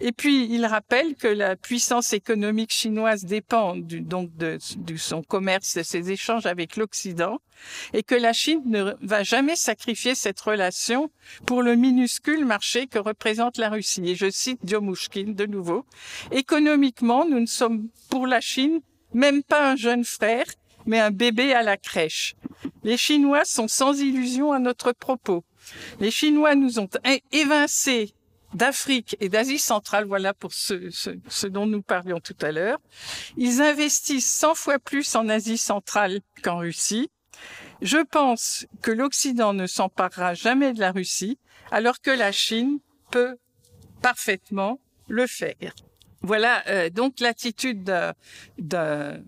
Et puis, il rappelle que la puissance économique chinoise dépend de son commerce, de ses échanges avec l'Occident, et que la Chine ne va jamais sacrifier cette relation pour le minuscule marché que représente la Russie. Et je cite Diomushkin de nouveau. Économiquement, nous ne sommes pour la Chine même pas un jeune frère, mais un bébé à la crèche. Les Chinois sont sans illusion à notre propos. Les Chinois nous ont évincés d'Afrique et d'Asie centrale, voilà pour ce dont nous parlions tout à l'heure. Ils investissent 100 fois plus en Asie centrale qu'en Russie. Je pense que l'Occident ne s'emparera jamais de la Russie, alors que la Chine peut parfaitement le faire. Voilà donc l'attitude d'un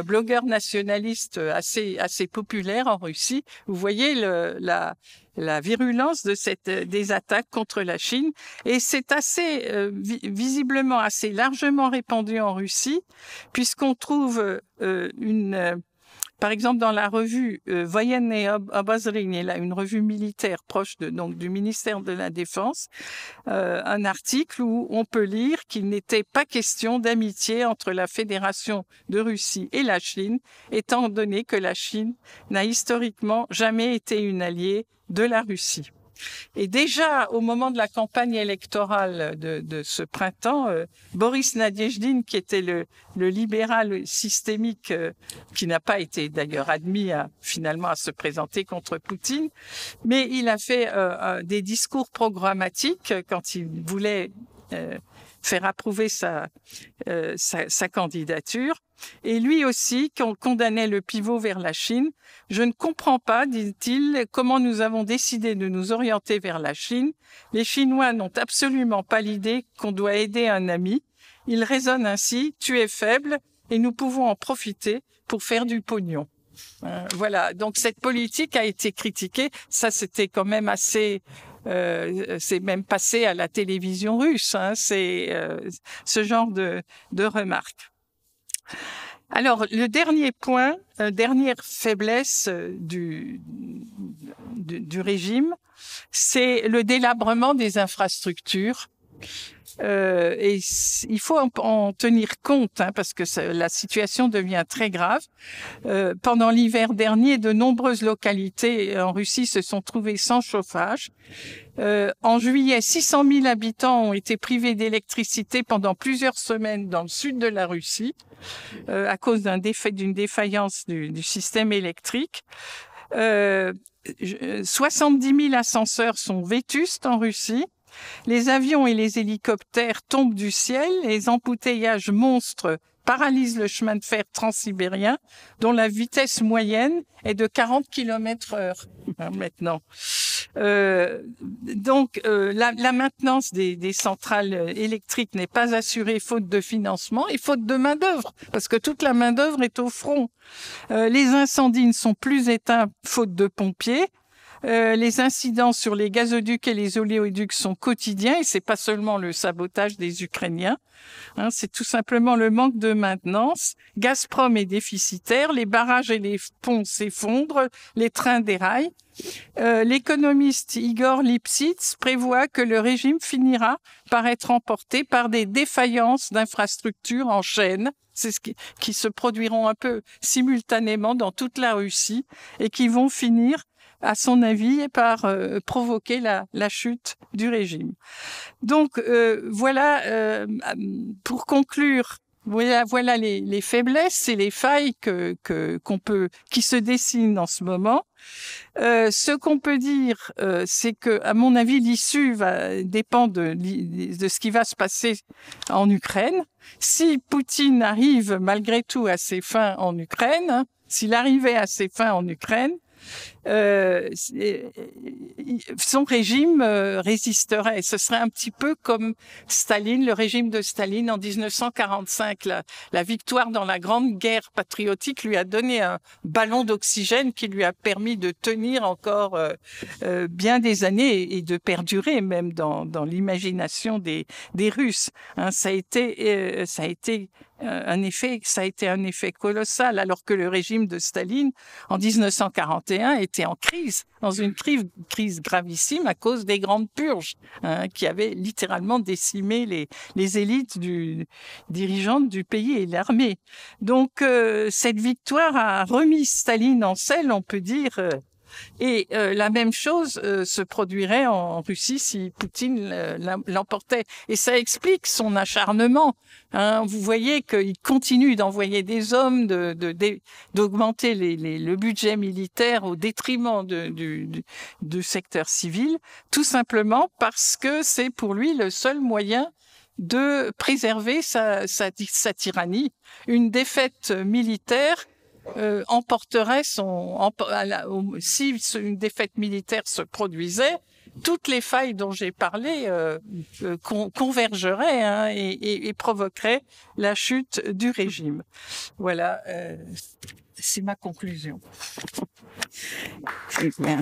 blogueur nationaliste assez populaire en Russie. Vous voyez la virulence de des attaques contre la Chine, et c'est visiblement assez largement répandu en Russie, puisqu'on trouve par exemple, dans la revue Voyenné Obozrenie, une revue militaire proche du ministère de la Défense, un article où on peut lire qu'il n'était pas question d'amitié entre la Fédération de Russie et la Chine, étant donné que la Chine n'a historiquement jamais été une alliée de la Russie. Et déjà, au moment de la campagne électorale de ce printemps, Boris Nadezhdin, qui était le libéral systémique, qui n'a pas été d'ailleurs admis finalement à se présenter contre Poutine, mais il a fait des discours programmatiques quand il voulait faire approuver sa candidature. Et lui aussi condamnait le pivot vers la Chine. Je ne comprends pas, dit-il, comment nous avons décidé de nous orienter vers la Chine. Les Chinois n'ont absolument pas l'idée qu'on doit aider un ami. Ils raisonnent ainsi, tu es faible et nous pouvons en profiter pour faire du pognon. Voilà, donc cette politique a été critiquée. Ça, c'était quand même assez... c'est même passé à la télévision russe, c'est ce genre de remarques. Alors, le dernier point, dernière faiblesse du régime, c'est le délabrement des infrastructures. Et il faut en tenir compte, parce que la situation devient très grave. Pendant l'hiver dernier, de nombreuses localités en Russie se sont trouvées sans chauffage. En juillet, 600 000 habitants ont été privés d'électricité pendant plusieurs semaines dans le sud de la Russie, à cause d'une défaillance du système électrique. 70 000 ascenseurs sont vétustes en Russie. Les avions et les hélicoptères tombent du ciel, les embouteillages monstres paralysent le chemin de fer transsibérien, dont la vitesse moyenne est de 40 km/h maintenant. Donc, la maintenance des centrales électriques n'est pas assurée faute de financement et faute de main-d'œuvre, parce que toute la main-d'œuvre est au front. Les incendies ne sont plus éteints faute de pompiers. Les incidents sur les gazoducs et les oléoducs sont quotidiens, et c'est pas seulement le sabotage des Ukrainiens, c'est tout simplement le manque de maintenance. Gazprom est déficitaire, les barrages et les ponts s'effondrent, les trains déraillent. L'économiste Igor Lipsitz prévoit que le régime finira par être emporté par des défaillances d'infrastructures en chaîne, c'est qui se produiront un peu simultanément dans toute la Russie et qui vont finir, à son avis, par provoquer la chute du régime. Donc, voilà, pour conclure, voilà les faiblesses et les failles qui se dessinent en ce moment. Ce qu'on peut dire, c'est que, à mon avis, l'issue dépend de ce qui va se passer en Ukraine. Si Poutine arrive malgré tout à ses fins en Ukraine, s'il arrivait à ses fins en Ukraine, son régime résisterait. Ce serait un petit peu comme Staline, le régime de Staline en 1945. La victoire dans la Grande Guerre patriotique lui a donné un ballon d'oxygène qui lui a permis de tenir encore bien des années et de perdurer même dans l'imagination des Russes. Hein, ça a été un effet colossal, alors que le régime de Staline, en 1941, était en crise, dans une crise gravissime à cause des grandes purges, hein, qui avaient littéralement décimé les élites dirigeantes du pays et l'armée. Donc, cette victoire a remis Staline en selle, on peut dire. Et la même chose se produirait en Russie si Poutine l'emportait. Et ça explique son acharnement. Hein. Vous voyez qu'il continue d'envoyer des hommes, d'augmenter le budget militaire au détriment du secteur civil, tout simplement parce que c'est pour lui le seul moyen de préserver sa tyrannie. Une défaite militaire emporterait si une défaite militaire se produisait, toutes les failles dont j'ai parlé convergeraient, hein, et provoqueraient la chute du régime. Voilà, c'est ma conclusion. C'est bien.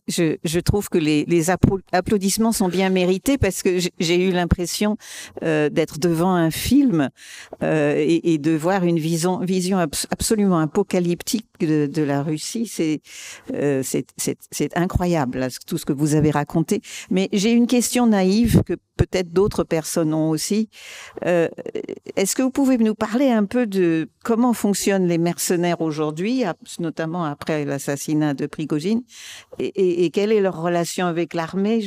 Je trouve que les applaudissements sont bien mérités parce que j'ai eu l'impression d'être devant un film et de voir une vision absolument apocalyptique de la Russie. C'est incroyable là, tout ce que vous avez raconté. Mais j'ai une question naïve que peut-être d'autres personnes ont aussi. Est-ce que vous pouvez nous parler un peu de comment fonctionnent les mercenaires aujourd'hui, notamment après l'assassinat de Prigojine, et quelle est leur relation avec l'armée?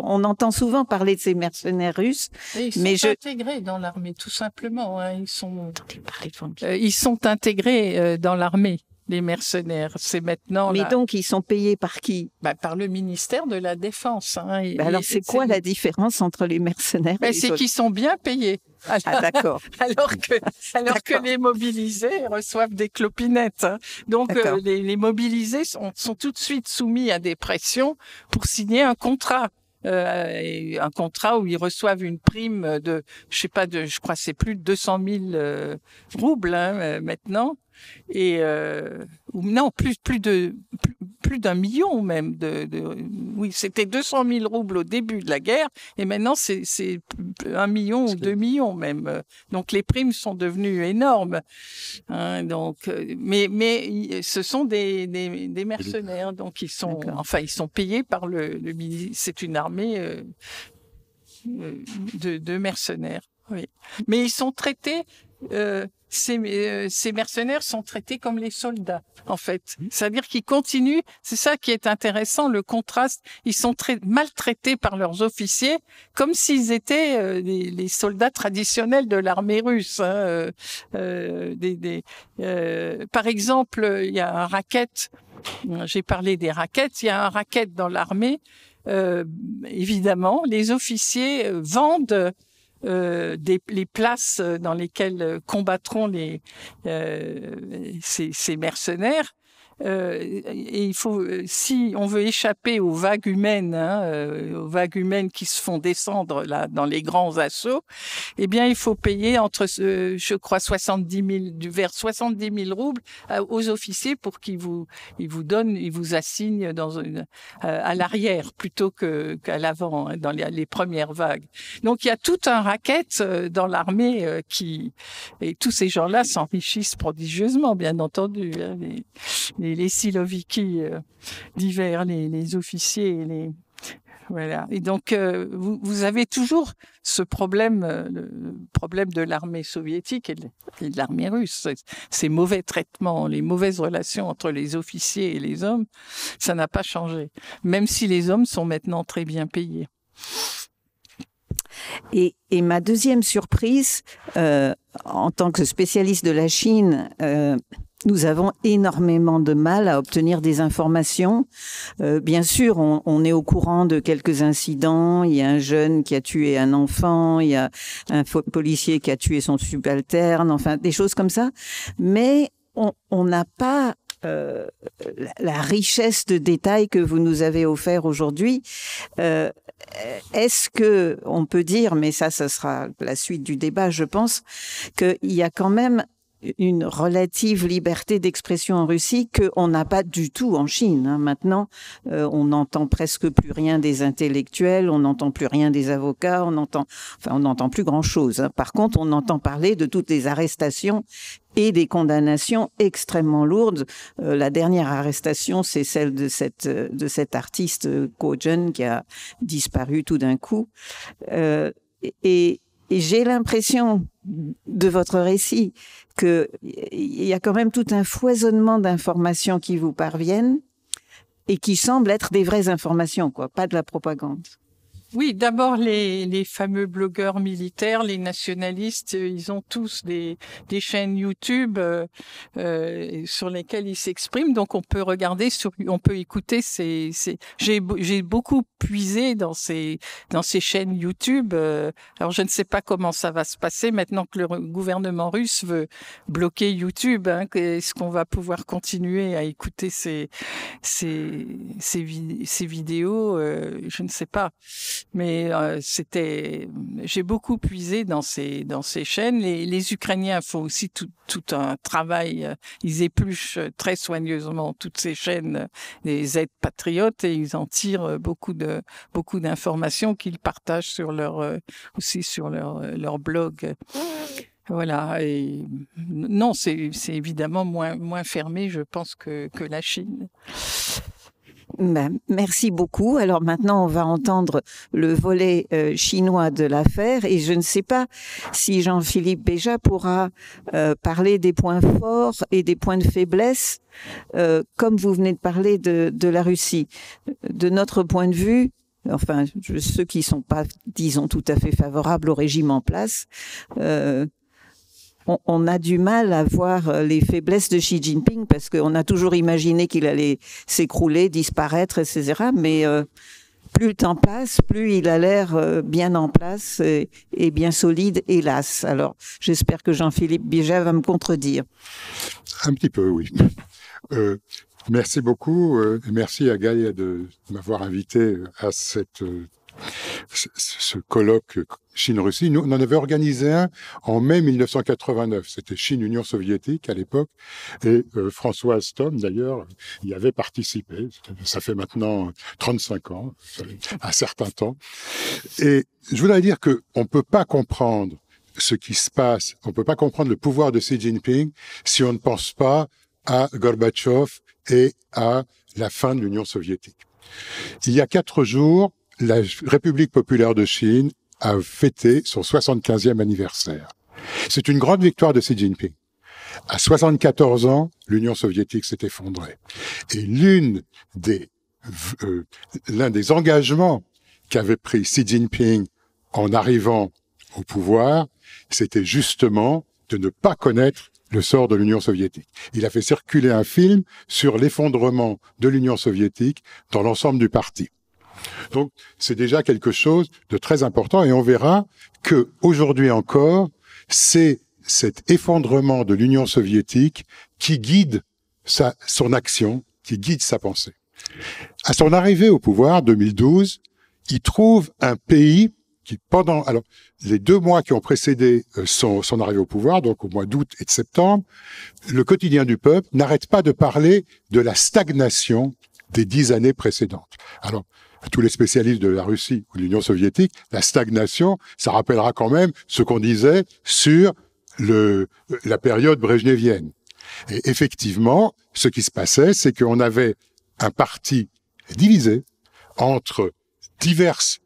On entend souvent parler de ces mercenaires russes, ils sont intégrés dans l'armée, tout simplement. Hein. Ils sont intégrés dans l'armée. Les mercenaires, c'est maintenant. Mais donc, ils sont payés par qui? Par le ministère de la Défense. Hein. Alors, c'est quoi la différence entre les mercenaires et les c'est qu'ils sont bien payés. D'accord. alors que les mobilisés reçoivent des clopinettes. Hein. Donc, les mobilisés sont tout de suite soumis à des pressions pour signer un contrat. Un contrat où ils reçoivent une prime de, je crois c'est plus de 200 000 roubles hein, maintenant. Et non, plus d'un million même. Oui, c'était 200 000 roubles au début de la guerre, et maintenant c'est 1 million ou 2 millions même. Donc les primes sont devenues énormes. Hein, donc, mais ce sont des mercenaires, donc ils sont payés par c'est une armée de mercenaires. Oui, mais ils sont traités. Ces mercenaires sont traités comme les soldats, en fait. C'est-à-dire qu'ils continuent, c'est ça qui est intéressant, le contraste. Ils sont maltraités par leurs officiers comme s'ils étaient les soldats traditionnels de l'armée russe. Hein, par exemple, il y a un racket, j'ai parlé des rackets, il y a un racket dans l'armée. Évidemment, les officiers vendent les places dans lesquelles combattront ces mercenaires. Et il faut, si on veut échapper aux vagues humaines, qui se font descendre là dans les grands assauts, eh bien il faut payer entre, je crois, vers 70 000 roubles aux officiers pour qu'ils vous assignent à l'arrière plutôt qu'à l'avant, hein, dans les premières vagues. Donc il y a tout un racket dans l'armée et tous ces gens-là s'enrichissent prodigieusement, bien entendu. Hein, les siloviki divers, les officiers, voilà. Et donc vous avez toujours ce problème, le problème de l'armée soviétique et de l'armée russe. Ces mauvais traitements, les mauvaises relations entre les officiers et les hommes, ça n'a pas changé, même si les hommes sont maintenant très bien payés. Et ma deuxième surprise, en tant que spécialiste de la Chine, nous avons énormément de mal à obtenir des informations. Bien sûr, on est au courant de quelques incidents. Il y a un jeune qui a tué un enfant, il y a un policier qui a tué son subalterne, enfin des choses comme ça. Mais on n'a pas la richesse de détails que vous nous avez offert aujourd'hui. Est-ce que on peut dire, mais ça sera la suite du débat, je pense, qu'il y a quand même une relative liberté d'expression en Russie qu'on n'a pas du tout en Chine. Hein. Maintenant, on n'entend presque plus rien des intellectuels, on n'entend plus rien des avocats, on n'entend plus grand-chose. Hein. Par contre, on entend parler de toutes les arrestations et des condamnations extrêmement lourdes. La dernière arrestation, c'est celle de cet artiste Ko Jun qui a disparu tout d'un coup. Et j'ai l'impression de votre récit qu'il y a quand même tout un foisonnement d'informations qui vous parviennent et qui semblent être des vraies informations, quoi, pas de la propagande. Oui, d'abord les fameux blogueurs militaires, les nationalistes, ils ont tous des chaînes YouTube sur lesquelles ils s'expriment. Donc on peut regarder, on peut écouter j'ai beaucoup puisé dans ces chaînes YouTube. Alors je ne sais pas comment ça va se passer maintenant que le gouvernement russe veut bloquer YouTube. Hein, est-ce qu'on va pouvoir continuer à écouter ces vidéos? Je ne sais pas. Mais j'ai beaucoup puisé dans ces chaînes. Les Ukrainiens font aussi tout un travail. Ils épluchent très soigneusement toutes ces chaînes, les aides patriotes, et ils en tirent beaucoup d'informations qu'ils partagent sur leur blog. Voilà. Et non, c'est évidemment moins fermé, je pense, que la Chine. Ben, merci beaucoup. Alors maintenant, on va entendre le volet chinois de l'affaire et je ne sais pas si Jean-Philippe Béja pourra parler des points forts et des points de faiblesse, comme vous venez de parler de la Russie. De notre point de vue, enfin, ceux qui sont pas, disons, tout à fait favorables au régime en place, on a du mal à voir les faiblesses de Xi Jinping parce qu'on a toujours imaginé qu'il allait s'écrouler, disparaître, etc. Mais plus le temps passe, plus il a l'air bien en place et bien solide, hélas. Alors, j'espère que Jean-Philippe Béja va me contredire. Un petit peu, oui. Merci beaucoup. Merci à Gaïa de m'avoir invité à ce colloque Chine-Russie. Nous, on en avait organisé un en mai 1989. C'était Chine-Union soviétique à l'époque. Et Françoise Thom, d'ailleurs, y avait participé. Ça fait maintenant 35 ans, un certain temps. Et je voudrais dire qu'on peut pas comprendre ce qui se passe, on peut pas comprendre le pouvoir de Xi Jinping si on ne pense pas à Gorbatchev et à la fin de l'Union soviétique. Il y a 4 jours, la République populaire de Chine a fêté son 75e anniversaire. C'est une grande victoire de Xi Jinping. À 74 ans, l'Union soviétique s'est effondrée. Et l'un des engagements qu'avait pris Xi Jinping en arrivant au pouvoir, c'était justement de ne pas connaître le sort de l'Union soviétique. Il a fait circuler un film sur l'effondrement de l'Union soviétique dans l'ensemble du parti. Donc, c'est déjà quelque chose de très important et on verra que aujourd'hui encore, c'est cet effondrement de l'Union soviétique qui guide son action, qui guide sa pensée. À son arrivée au pouvoir, 2012, il trouve un pays qui, alors, les 2 mois qui ont précédé son arrivée au pouvoir, donc au mois d'août et de septembre, le quotidien du peuple n'arrête pas de parler de la stagnation des 10 années précédentes. Alors, à tous les spécialistes de la Russie ou de l'Union soviétique, la stagnation, ça rappellera quand même ce qu'on disait sur la période brejnevienne. Et effectivement, ce qui se passait, c'est qu'on avait un parti divisé entre diverses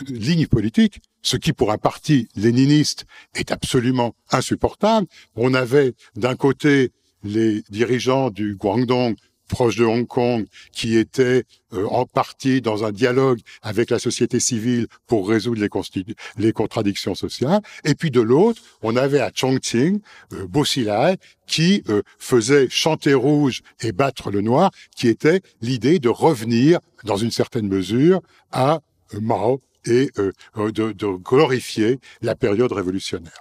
lignes politiques, ce qui pour un parti léniniste est absolument insupportable. On avait d'un côté les dirigeants du Guangdong proche de Hong Kong, qui était en partie dans un dialogue avec la société civile pour résoudre les contradictions sociales. Et puis de l'autre, on avait à Chongqing, Bo Xilai, qui faisait chanter rouge et battre le noir, qui était l'idée de revenir, dans une certaine mesure, à Mao et de glorifier la période révolutionnaire.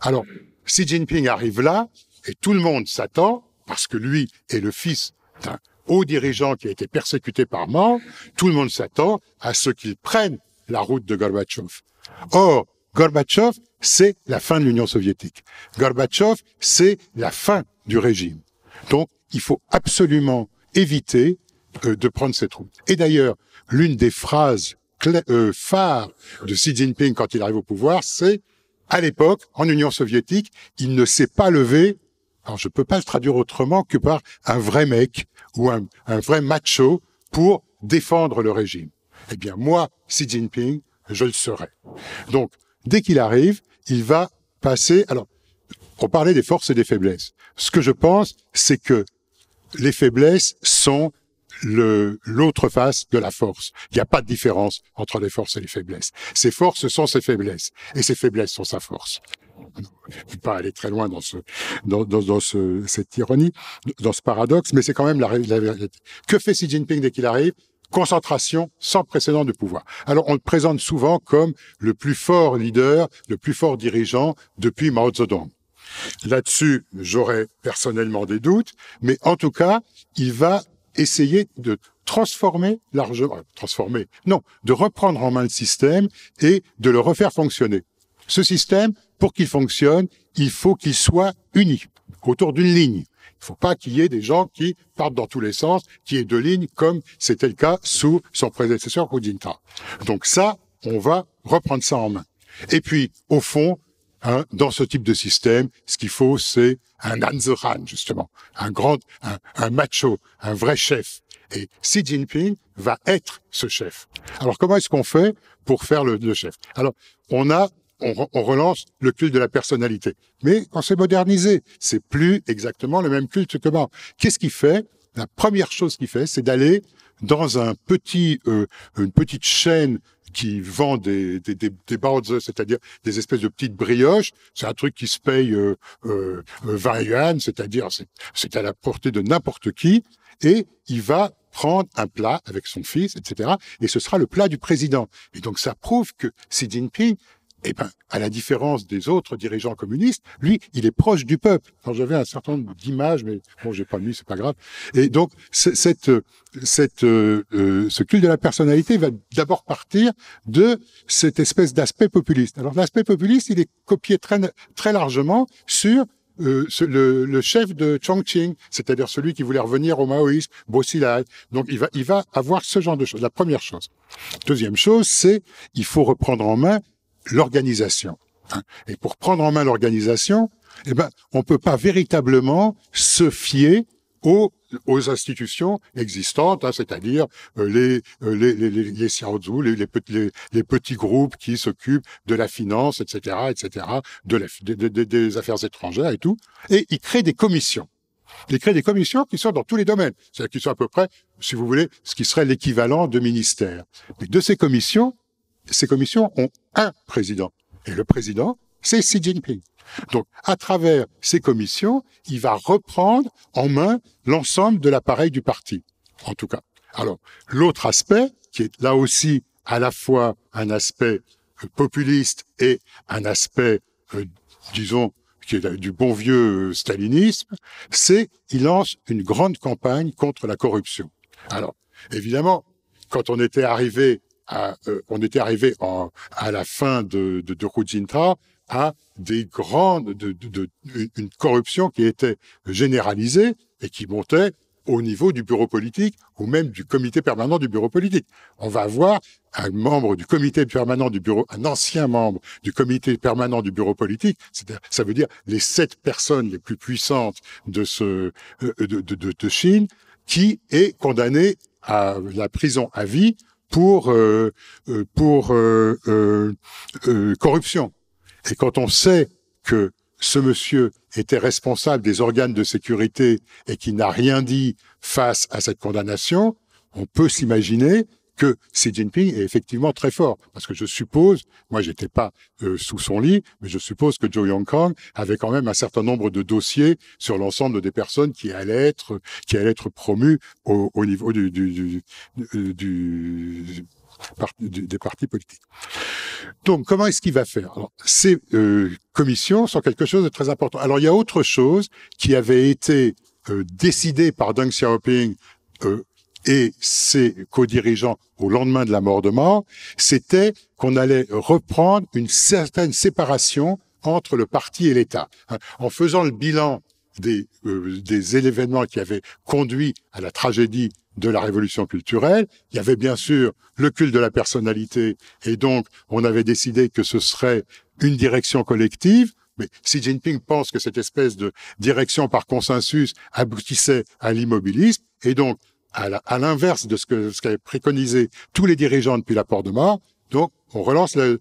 Alors, Xi Jinping arrive là, et tout le monde s'attend, parce que lui est le fils d'un haut dirigeant qui a été persécuté par Mao, tout le monde s'attend à ce qu'il prenne la route de Gorbatchev. Or, Gorbatchev, c'est la fin de l'Union soviétique. Gorbatchev, c'est la fin du régime. Donc, il faut absolument éviter de prendre cette route. Et d'ailleurs, l'une des phrases phares de Xi Jinping quand il arrive au pouvoir, c'est à l'époque, en Union soviétique, il ne s'est pas levé. Alors, je peux pas le traduire autrement que par un vrai mec ou un vrai macho pour défendre le régime. Eh bien, moi, Xi Jinping, je le serai. Donc, dès qu'il arrive, il va passer... Alors, on parlait des forces et des faiblesses. Ce que je pense, c'est que les faiblesses sont l'autre face de la force. Il n'y a pas de différence entre les forces et les faiblesses. Ses forces sont ses faiblesses, et ses faiblesses sont sa force. Je ne vais pas aller très loin dans cette ironie, dans ce paradoxe, mais c'est quand même la vérité. Que fait Xi Jinping dès qu'il arrive? Concentration sans précédent de pouvoir. Alors, on le présente souvent comme le plus fort leader, le plus fort dirigeant depuis Mao Zedong. Là-dessus, j'aurais personnellement des doutes, mais en tout cas, il va essayer de transformer largement, de reprendre en main le système et de le refaire fonctionner. Ce système, pour qu'il fonctionne, il faut qu'il soit uni autour d'une ligne. Il ne faut pas qu'il y ait des gens qui partent dans tous les sens, qu'il y ait deux lignes comme c'était le cas sous son prédécesseur Hu Jintao. Donc ça, on va reprendre ça en main. Et puis, au fond, dans ce type de système, ce qu'il faut, c'est un Anzeran, justement, un macho, un vrai chef. Et Xi Jinping va être ce chef. Alors, comment est-ce qu'on fait pour faire le chef? Alors, on relance le culte de la personnalité. Mais on s'est modernisé. C'est plus exactement le même culte que Mao. Qu'est-ce qu'il fait? La première chose qu'il fait, c'est d'aller dans une petite chaîne qui vend des baozi, c'est-à-dire des espèces de petites brioches. C'est un truc qui se paye 20 yuan, c'est-à-dire c'est à la portée de n'importe qui. Et il va prendre un plat avec son fils, etc. Et ce sera le plat du président. Et donc ça prouve que Xi Jinping, à la différence des autres dirigeants communistes, lui, il est proche du peuple. Alors j'avais un certain nombre d'images, mais bon, j'ai pas mis, c'est pas grave. Et donc ce culte de la personnalité va d'abord partir de cette espèce d'aspect populiste. Alors l'aspect populiste, il est copié très largement sur le chef de Chongqing, c'est-à-dire celui qui voulait revenir au maoïsme, Bo Xilai. Donc il va avoir ce genre de choses. La première chose. Deuxième chose, c'est il faut reprendre en main l'organisation. Et pour prendre en main l'organisation, on peut pas véritablement se fier aux institutions existantes, c'est-à-dire les xiaozhu, les petits groupes qui s'occupent de la finance, etc., des affaires étrangères et tout. Et ils créent des commissions. Ils créent des commissions qui sont dans tous les domaines. C'est-à-dire qu'ils sont à peu près, si vous voulez, ce qui serait l'équivalent de ministères. Mais de ces commissions ont un président. Et le président, c'est Xi Jinping. Donc, à travers ces commissions, il va reprendre en main l'ensemble de l'appareil du parti, en tout cas. Alors, l'autre aspect, qui est là aussi à la fois un aspect populiste et un aspect, disons, qui est du bon vieux stalinisme, c'est qu'il lance une grande campagne contre la corruption. Alors, évidemment, quand on était arrivé à la fin de Hu Jintao à une corruption qui était généralisée et qui montait au niveau du bureau politique ou même du comité permanent du bureau politique. On va avoir un membre du comité permanent du bureau, un ancien membre du comité permanent du bureau politique, ça veut dire les 7 personnes les plus puissantes de Chine, qui est condamné à la prison à vie pour corruption. Et quand on sait que ce monsieur était responsable des organes de sécurité et qui n'a rien dit face à cette condamnation, on peut s'imaginer que Xi Jinping est effectivement très fort. Parce que je suppose, moi j'étais pas sous son lit, mais je suppose que Zhou Yongkang avait quand même un certain nombre de dossiers sur l'ensemble des personnes qui allaient être promues au niveau des partis politiques. Donc, comment est-ce qu'il va faire? Alors, ces commissions sont quelque chose de très important. Alors, il y a autre chose qui avait été décidée par Deng Xiaoping et ses co-dirigeants au lendemain de la mort de Mao, c'était qu'on allait reprendre une certaine séparation entre le parti et l'État. En faisant le bilan des événements qui avaient conduit à la tragédie de la révolution culturelle, il y avait bien sûr le culte de la personnalité, et donc on avait décidé que ce serait une direction collective, mais Xi Jinping pense que cette espèce de direction par consensus aboutissait à l'immobilisme, et donc à l'inverse de ce qu'avaient préconisé tous les dirigeants depuis la mort de Mao, donc on relance le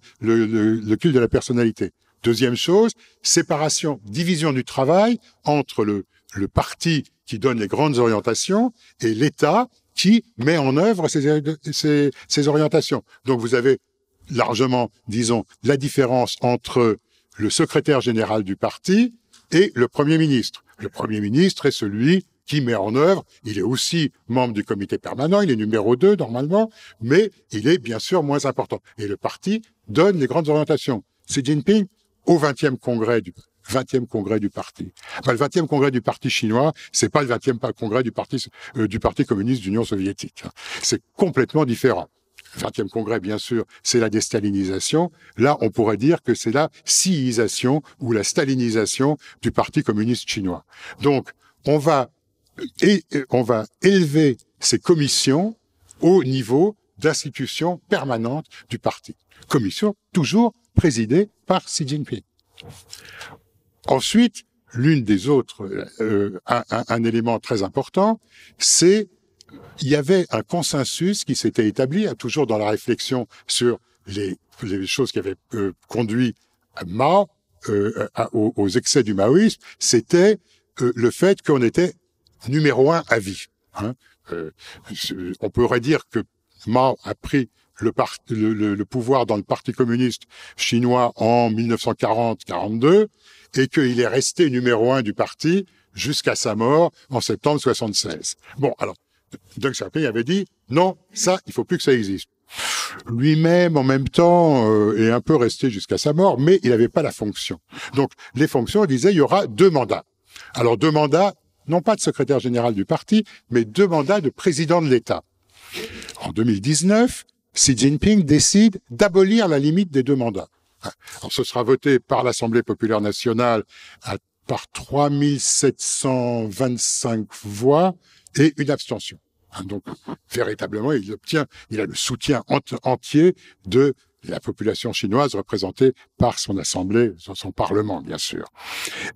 culte de la personnalité. Deuxième chose, séparation, division du travail entre le parti qui donne les grandes orientations et l'État qui met en œuvre ces orientations. Donc vous avez largement, disons, la différence entre le secrétaire général du parti et le Premier ministre. Le Premier ministre est celui qui met en œuvre, il est aussi membre du comité permanent, il est numéro 2 normalement, mais il est bien sûr moins important. Et le parti donne les grandes orientations. Xi Jinping, au 20e congrès du parti. Enfin, le 20e congrès du parti chinois, c'est pas le 20e congrès du parti communiste d'Union soviétique. C'est complètement différent. Le 20e congrès, bien sûr, c'est la déstalinisation. Là, on pourrait dire que c'est la xiisation ou la stalinisation du parti communiste chinois. Donc, on va élever ces commissions au niveau d'institutions permanentes du parti. Commission toujours présidée par Xi Jinping. Ensuite, l'une des autres, un élément très important, c'est il y avait un consensus qui s'était établi, toujours dans la réflexion sur les choses qui avaient conduit Mao aux excès du maoïsme, c'était le fait qu'on était numéro 1 à vie. On pourrait dire que Mao a pris le pouvoir dans le Parti communiste chinois en 1940-42 et qu'il est resté numéro 1 du parti jusqu'à sa mort en septembre 76. Bon, alors, Deng Xiaoping avait dit non, ça, il faut plus que ça existe. Lui-même, en même temps, est un peu resté jusqu'à sa mort, mais il n'avait pas la fonction. Donc, les fonctions, il disait, il y aura 2 mandats. Alors, 2 mandats, non pas de secrétaire général du parti, mais 2 mandats de président de l'État. En 2019, Xi Jinping décide d'abolir la limite des 2 mandats. Alors, ce sera voté par l'Assemblée populaire nationale par 3725 voix et une abstention. Donc, véritablement, il a le soutien entier de la population chinoise représentée par son Assemblée, son Parlement, bien sûr.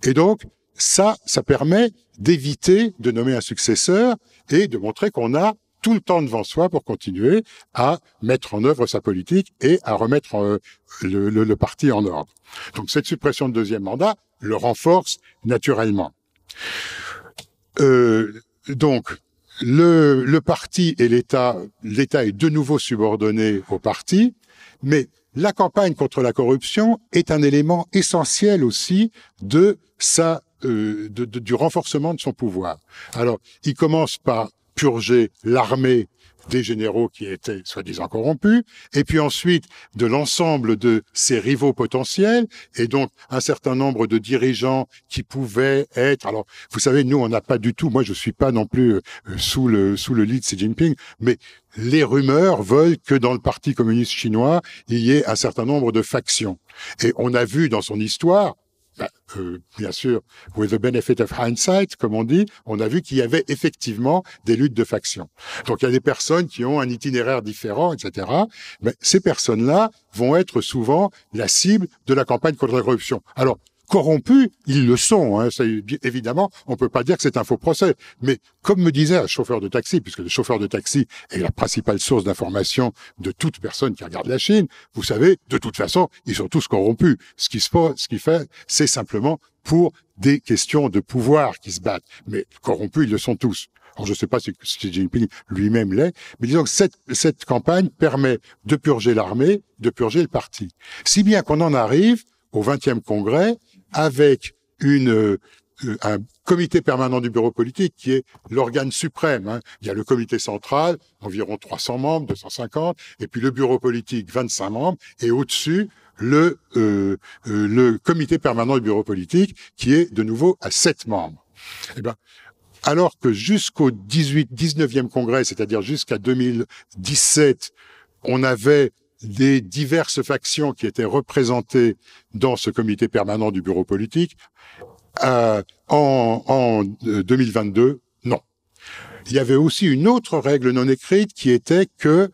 Et donc, ça permet d'éviter de nommer un successeur et de montrer qu'on a tout le temps devant soi pour continuer à mettre en œuvre sa politique et à remettre le parti en ordre. Donc, cette suppression de 2e mandat le renforce naturellement. Donc, le parti et l'État est de nouveau subordonné au parti, mais la campagne contre la corruption est un élément essentiel aussi du renforcement de son pouvoir. Alors, il commence par purger l'armée des généraux qui étaient soi-disant corrompus, et puis ensuite de l'ensemble de ses rivaux potentiels, et donc un certain nombre de dirigeants qui pouvaient être... Alors, vous savez, nous, on n'a pas du tout... Moi, je suis pas non plus sous le lit de Xi Jinping, mais les rumeurs veulent que dans le Parti communiste chinois, il y ait un certain nombre de factions. Et on a vu dans son histoire... bien sûr, with the benefit of hindsight, comme on dit, on a vu qu'il y avait effectivement des luttes de factions. Donc il y a des personnes qui ont un itinéraire différent, etc. Mais ces personnes-là vont être souvent la cible de la campagne contre la corruption. Alors, corrompus, ils le sont. Évidemment, on peut pas dire que c'est un faux procès. Mais comme me disait un chauffeur de taxi, puisque le chauffeur de taxi est la principale source d'information de toute personne qui regarde la Chine, vous savez, de toute façon, ils sont tous corrompus. Ce qui fait, c'est simplement pour des questions de pouvoir qui se battent. Mais corrompus, ils le sont tous. Alors, je ne sais pas si Xi Jinping lui-même l'est, mais disons que cette campagne permet de purger l'armée, de purger le parti. Si bien qu'on en arrive au 20e congrès avec un comité permanent du bureau politique qui est l'organe suprême. Hein. Il y a le comité central, environ 300 membres, 250, et puis le bureau politique, 25 membres, et au-dessus, le comité permanent du bureau politique qui est de nouveau à 7 membres. Eh ben, alors que jusqu'au 19e congrès, c'est-à-dire jusqu'à 2017, on avait des diverses factions qui étaient représentées dans ce comité permanent du bureau politique, en 2022, non. Il y avait aussi une autre règle non écrite qui était que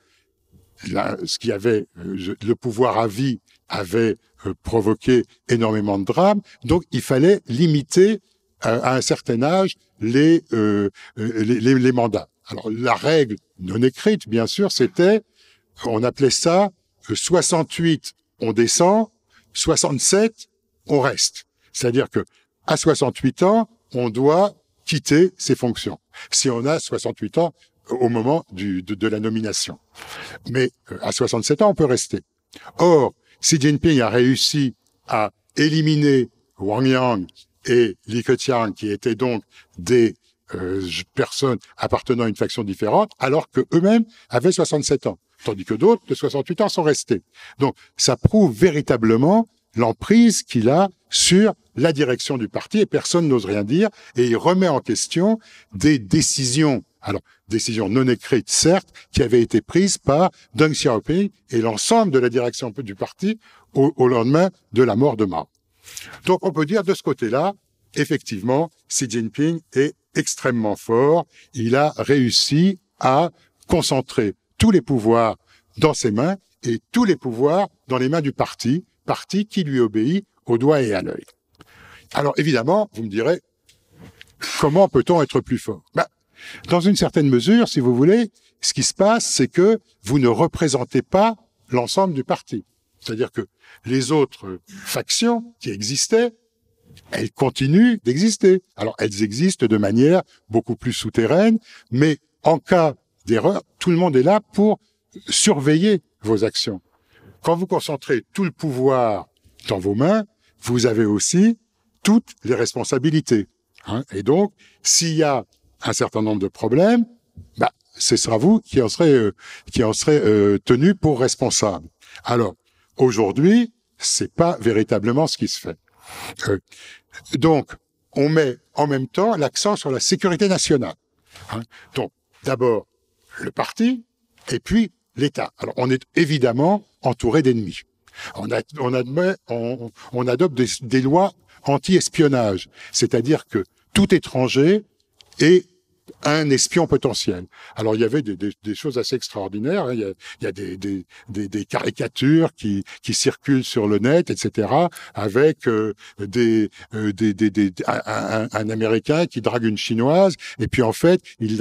le pouvoir à vie avait provoqué énormément de drames, donc il fallait limiter à un certain âge les mandats. Alors la règle non écrite, bien sûr, c'était, on appelait ça 68, on descend, 67, on reste. C'est-à-dire que à 68 ans, on doit quitter ses fonctions. Si on a 68 ans au moment de la nomination. Mais à 67 ans, on peut rester. Or, Xi Jinping a réussi à éliminer Wang Yang et Li Keqiang, qui étaient donc des personnes appartenant à une faction différente, alors que eux-mêmes avaient 67 ans. Tandis que d'autres de 68 ans sont restés. Donc, ça prouve véritablement l'emprise qu'il a sur la direction du parti et personne n'ose rien dire et il remet en question des décisions, alors décisions non écrites certes, qui avaient été prises par Deng Xiaoping et l'ensemble de la direction du parti au lendemain de la mort de Mao. Donc on peut dire de ce côté-là, effectivement, Xi Jinping est extrêmement fort. Il a réussi à concentrer tous les pouvoirs dans ses mains et tous les pouvoirs dans les mains du parti qui lui obéit au doigt et à l'œil. Alors évidemment, vous me direz, comment peut-on être plus fort ? Dans une certaine mesure, si vous voulez, ce qui se passe, c'est que vous ne représentez pas l'ensemble du parti. C'est-à-dire que les autres factions qui existaient, elles continuent d'exister. Alors elles existent de manière beaucoup plus souterraine, mais en cas d'erreur, tout le monde est là pour surveiller vos actions. Quand vous concentrez tout le pouvoir dans vos mains, vous avez aussi toutes les responsabilités. Hein. Et donc, s'il y a un certain nombre de problèmes, ce sera vous qui en serez tenu pour responsable. Alors, aujourd'hui, c'est pas véritablement ce qui se fait. Donc, on met en même temps l'accent sur la sécurité nationale. Hein. Donc, d'abord, le parti, et puis l'État. Alors, on est évidemment entouré d'ennemis. On adopte des lois anti-espionnage, c'est-à-dire que tout étranger est un espion potentiel. Alors il y avait des choses assez extraordinaires. Hein. Il y a des caricatures qui circulent sur le net, etc. Avec un Américain qui drague une Chinoise et puis en fait il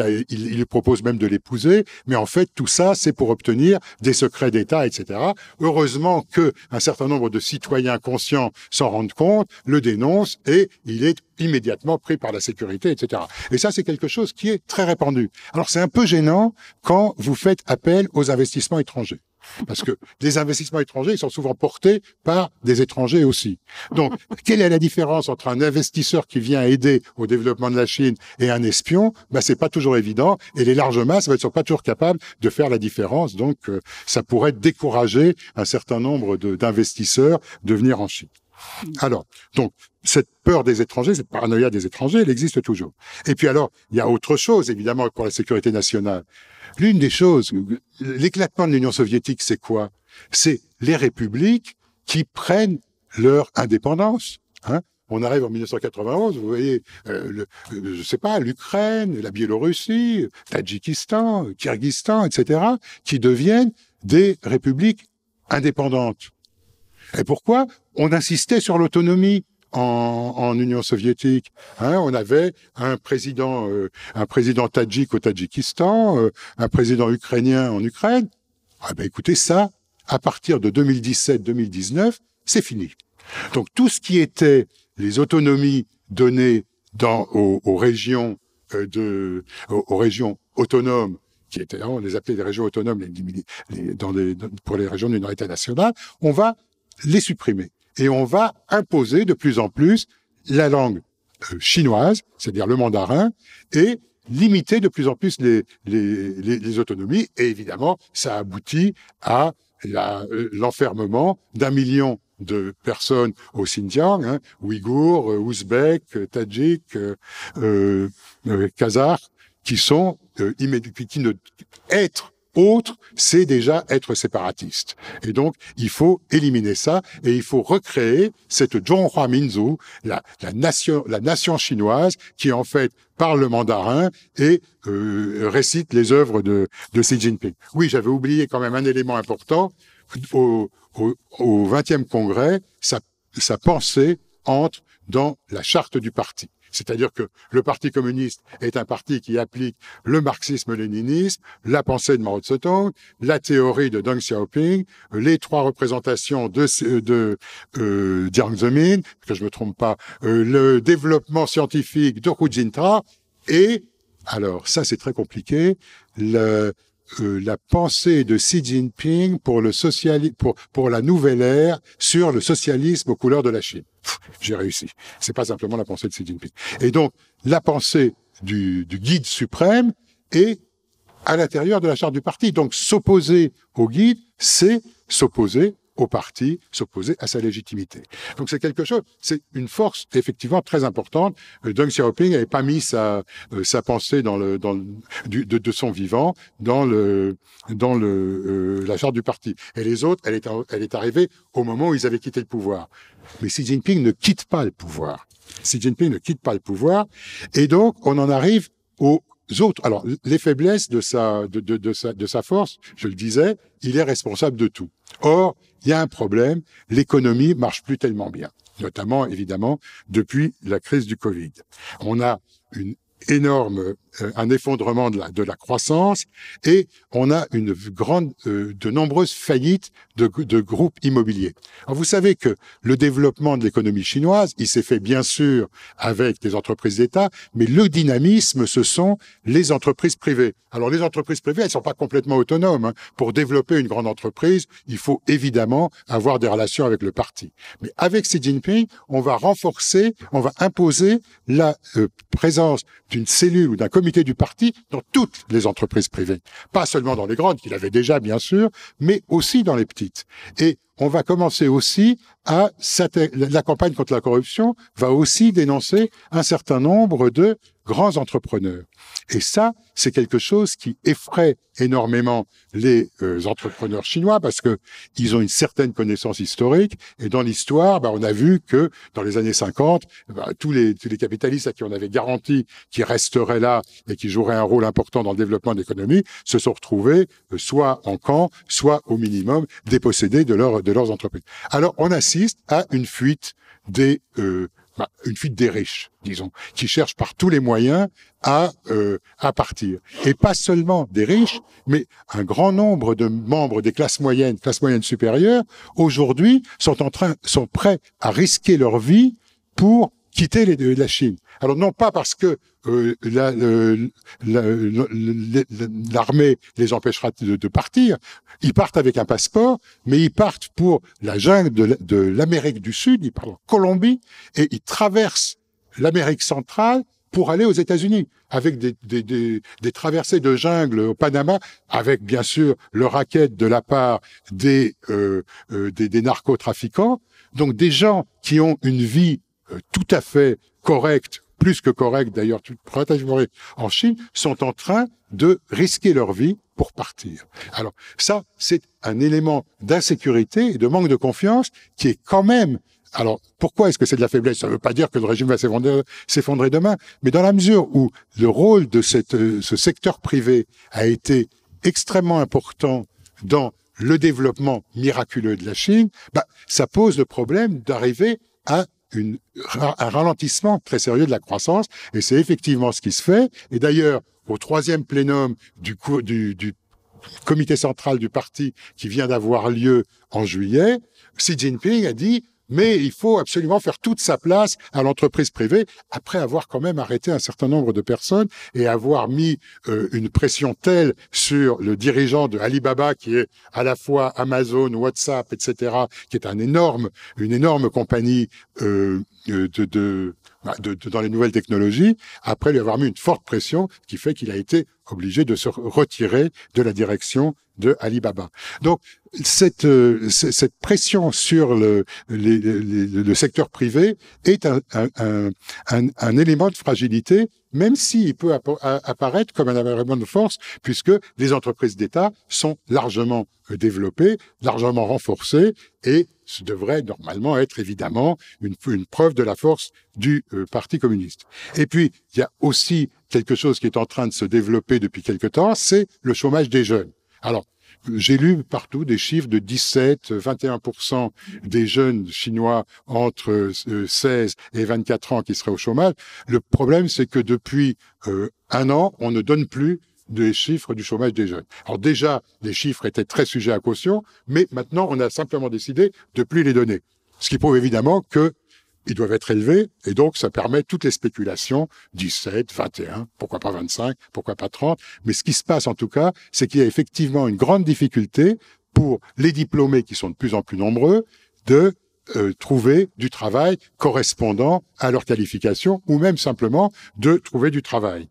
lui propose même de l'épouser. Mais en fait tout ça c'est pour obtenir des secrets d'État, etc. Heureusement que un certain nombre de citoyens conscients s'en rendent compte, le dénoncent et il est immédiatement pris par la sécurité, etc. Et ça, c'est quelque chose qui est très répandu. Alors, c'est un peu gênant quand vous faites appel aux investissements étrangers. Parce que les investissements étrangers, ils sont souvent portés par des étrangers aussi. Donc, quelle est la différence entre un investisseur qui vient aider au développement de la Chine et un espion ? C'est pas toujours évident. Et les larges masses ne sont pas toujours capables de faire la différence. Donc, ça pourrait décourager un certain nombre d'investisseurs de venir en Chine. Alors, donc, cette peur des étrangers, cette paranoïa des étrangers, elle existe toujours. Et puis alors, il y a autre chose, évidemment, pour la sécurité nationale. L'une des choses, l'éclatement de l'Union soviétique, c'est quoi ? C'est les républiques qui prennent leur indépendance. Hein ? On arrive en 1991, vous voyez, je sais pas, l'Ukraine, la Biélorussie, Tadjikistan, Kirghizistan, etc., qui deviennent des républiques indépendantes. Et pourquoi ? On insistait sur l'autonomie en Union soviétique. Hein, on avait un président tadjik au Tadjikistan, un président ukrainien en Ukraine. Écoutez, ça, à partir de 2017-2019, c'est fini. Donc tout ce qui était les autonomies données aux régions aux régions autonomes, qui étaient, on les appelait des régions autonomes pour les régions de minorité nationale, on va les supprimer. Et on va imposer de plus en plus la langue chinoise, c'est-à-dire le mandarin, et limiter de plus en plus les autonomies. Et évidemment, ça aboutit à l'enfermement d'1 million de personnes au Xinjiang, Ouïghours, Ouzbeks, Tadjiks, Kazakh, qui sont être autre, c'est déjà être séparatiste. Et donc, il faut éliminer ça et il faut recréer cette Zhonghua Minzu, la nation chinoise, qui en fait parle le mandarin et récite les œuvres de Xi Jinping. Oui, j'avais oublié quand même un élément important. Au 20e congrès, sa pensée entre dans la charte du parti. C'est-à-dire que le Parti communiste est un parti qui applique le marxisme-léninisme, la pensée de Mao Tse-tung, la théorie de Deng Xiaoping, les 3 représentations de Jiang Zemin, que je me trompe pas, le développement scientifique de Hu Jintao, et, alors, ça c'est très compliqué, la pensée de Xi Jinping pour la nouvelle ère sur le socialisme aux couleurs de la Chine. J'ai réussi. C'est pas simplement la pensée de Xi Jinping. Et donc, la pensée du guide suprême est à l'intérieur de la charte du parti. Donc, s'opposer au guide, c'est s'opposer au parti, s'opposer à sa légitimité. Donc c'est quelque chose, c'est une force effectivement très importante. Deng Xiaoping n'avait pas mis sa pensée de son vivant dans la charte du parti. Et les autres, elle est arrivée au moment où ils avaient quitté le pouvoir. Mais Xi Jinping ne quitte pas le pouvoir. Xi Jinping ne quitte pas le pouvoir, et donc on en arrive aux autres. Alors les faiblesses de sa force, je le disais, il est responsable de tout. Or, il y a un problème, l'économie marche plus tellement bien, notamment, évidemment, depuis la crise du Covid. On a un effondrement de la croissance et on a de nombreuses faillites de groupes immobiliers. Alors vous savez que le développement de l'économie chinoise, il s'est fait bien sûr avec des entreprises d'État, mais le dynamisme, ce sont les entreprises privées. Alors les entreprises privées, elles sont pas complètement autonomes. Pour développer une grande entreprise, il faut évidemment avoir des relations avec le parti. Mais avec Xi Jinping, on va imposer la présence d'une cellule ou d'un comité du parti dans toutes les entreprises privées. Pas seulement dans les grandes, qu'il avait déjà bien sûr, mais aussi dans les petites. Et on va commencer aussi la campagne contre la corruption va aussi dénoncer un certain nombre de grands entrepreneurs. Et ça, c'est quelque chose qui effraie énormément les entrepreneurs chinois parce que ils ont une certaine connaissance historique. Et dans l'histoire, on a vu que dans les années 50, tous les capitalistes à qui on avait garanti qu'ils resteraient là et qui joueraient un rôle important dans le développement de l'économie se sont retrouvés soit en camp, soit au minimum dépossédés de leurs entreprises. Alors, on assiste à une fuite des riches, disons, qui cherchent par tous les moyens à partir. Et pas seulement des riches, mais un grand nombre de membres des classes moyennes supérieures, aujourd'hui, sont prêts à risquer leur vie pour quitter la Chine. Alors non pas parce que l'armée les empêchera de partir, ils partent avec un passeport, mais ils partent pour la jungle de l'Amérique du Sud, ils partent en Colombie, et ils traversent l'Amérique centrale pour aller aux États-Unis, avec des traversées de jungle au Panama, avec bien sûr le racket de la part des narcotrafiquants. Donc des gens qui ont une vie tout à fait correcte, plus que correcte d'ailleurs, en Chine, sont en train de risquer leur vie pour partir. Alors ça, c'est un élément d'insécurité et de manque de confiance qui est quand même... Alors, pourquoi est-ce que c'est de la faiblesse? Ça ne veut pas dire que le régime va s'effondrer demain, mais dans la mesure où le rôle de ce secteur privé a été extrêmement important dans le développement miraculeux de la Chine, ça pose le problème d'arriver à un ralentissement très sérieux de la croissance, et c'est effectivement ce qui se fait. Et d'ailleurs, au 3e plénum du comité central du parti qui vient d'avoir lieu en juillet, Xi Jinping a dit: mais il faut absolument faire toute sa place à l'entreprise privée, après avoir quand même arrêté un certain nombre de personnes et avoir mis une pression telle sur le dirigeant de Alibaba, qui est à la fois Amazon, WhatsApp, etc., qui est une énorme compagnie dans les nouvelles technologies, après lui avoir mis une forte pression qui fait qu'il a été obligé de se retirer de la direction de Alibaba. Donc, cette pression sur le secteur privé est un élément de fragilité, même s'il peut apparaître comme un élément de force, puisque les entreprises d'État sont largement développées, largement renforcées, et ce devrait normalement être évidemment une preuve de la force du Parti communiste. Et puis, il y a aussi quelque chose qui est en train de se développer depuis quelque temps, c'est le chômage des jeunes. Alors, j'ai lu partout des chiffres de 17-21% des jeunes chinois entre 16 et 24 ans qui seraient au chômage. Le problème, c'est que depuis un an, on ne donne plus des chiffres du chômage des jeunes. Alors déjà, les chiffres étaient très sujets à caution, mais maintenant, on a simplement décidé de plus les donner. Ce qui prouve évidemment que ils doivent être élevés, et donc ça permet toutes les spéculations, 17, 21, pourquoi pas 25, pourquoi pas 30. Mais ce qui se passe en tout cas, c'est qu'il y a effectivement une grande difficulté pour les diplômés qui sont de plus en plus nombreux de trouver du travail correspondant à leur qualification, ou même simplement de trouver du travail.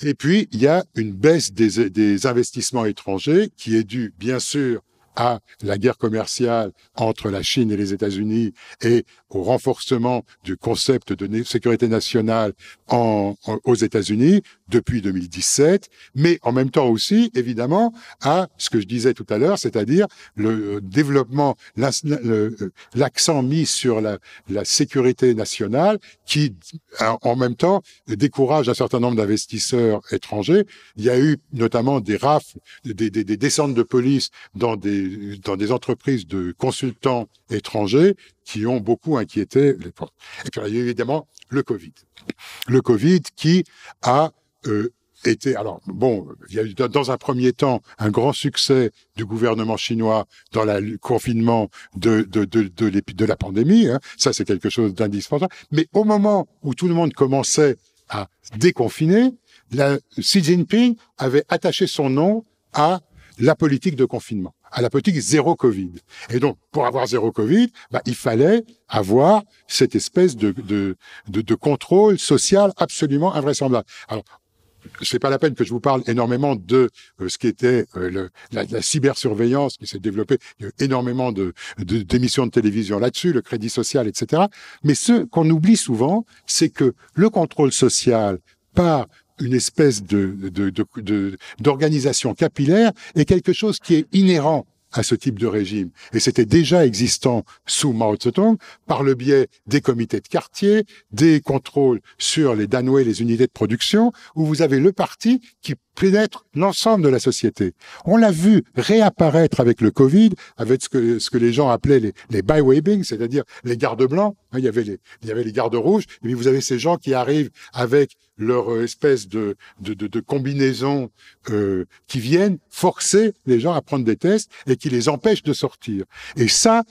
Et puis, il y a une baisse des investissements étrangers qui est due, bien sûr, à la guerre commerciale entre la Chine et les États-Unis et au renforcement du concept de sécurité nationale aux États-Unis depuis 2017, mais en même temps aussi, évidemment, à ce que je disais tout à l'heure, c'est-à-dire le développement, l'accent mis sur la sécurité nationale qui, en même temps, décourage un certain nombre d'investisseurs étrangers. Il y a eu notamment des rafles, des descentes de police dans des entreprises de consultants étrangers qui ont beaucoup inquiété les portes. Et puis il y a eu évidemment le Covid. Le Covid qui a été... Alors, bon, il y a eu dans un premier temps un grand succès du gouvernement chinois dans le confinement de la pandémie. Hein. Ça, c'est quelque chose d'indispensable. Mais au moment où tout le monde commençait à déconfiner, Xi Jinping avait attaché son nom à la politique de confinement, à la politique zéro Covid. Et donc, pour avoir zéro Covid, il fallait avoir cette espèce de contrôle social absolument invraisemblable. Alors, c'est pas la peine que je vous parle énormément de ce qui était la cybersurveillance qui s'est développée. Il y a eu énormément d'émissions de télévision là-dessus, le crédit social, etc. Mais ce qu'on oublie souvent, c'est que le contrôle social par une espèce d'organisation capillaire est quelque chose qui est inhérent à ce type de régime. Et c'était déjà existant sous Mao Tse-tung par le biais des comités de quartier, des contrôles sur les danoués, les unités de production, où vous avez le parti qui pénètre l'ensemble de la société. On l'a vu réapparaître avec le Covid, avec ce que les gens appelaient les bywaving, c'est-à-dire les gardes blancs. Il y avait les gardes rouges, et puis vous avez ces gens qui arrivent avec leur espèce de combinaison qui viennent forcer les gens à prendre des tests et qui les empêchent de sortir. Et ça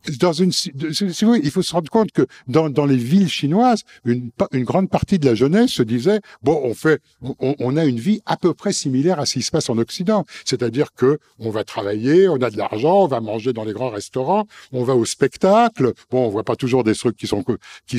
si vous, il faut se rendre compte que dans les villes chinoises, une grande partie de la jeunesse se disait on a une vie à peu près similaire à ce qui se passe en Occident, c'est-à-dire que on va travailler, on a de l'argent, on va manger dans les grands restaurants, on va au spectacle. Bon, on voit pas toujours des trucs qui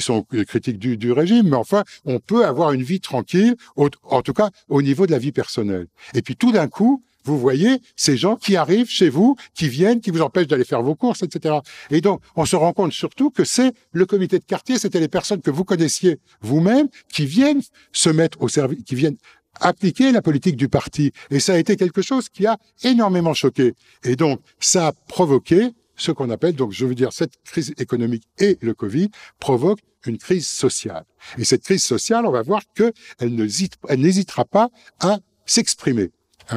sont critiques du régime, mais enfin, on peut avoir une vie tranquille, en tout cas au niveau de la vie personnelle. Et puis tout d'un coup, vous voyez ces gens qui arrivent chez vous, qui viennent, qui vous empêchent d'aller faire vos courses, etc. Et donc, on se rend compte surtout que c'est le comité de quartier, c'était les personnes que vous connaissiez vous-même, qui viennent se mettre au service, qui viennent appliquer la politique du parti. Et ça a été quelque chose qui a énormément choqué. Et donc, ça a provoqué ce qu'on appelle, donc je veux dire, cette crise économique et le Covid provoquent une crise sociale. Et cette crise sociale, on va voir qu'elle n'hésitera pas à s'exprimer.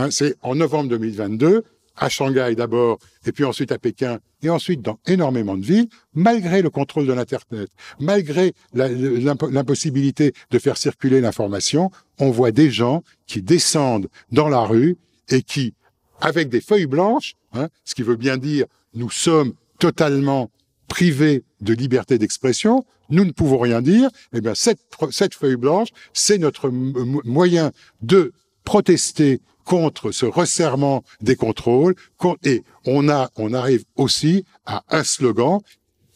C'est en novembre 2022, à Shanghai d'abord, et puis ensuite à Pékin, et ensuite dans énormément de villes, malgré le contrôle de l'Internet, malgré l'impossibilité de faire circuler l'information, on voit des gens qui descendent dans la rue et qui, avec des feuilles blanches, ce qui veut bien dire nous sommes totalement privés de liberté d'expression, nous ne pouvons rien dire. Eh bien, cette feuille blanche, c'est notre moyen de protester contre ce resserrement des contrôles. Et on arrive aussi à un slogan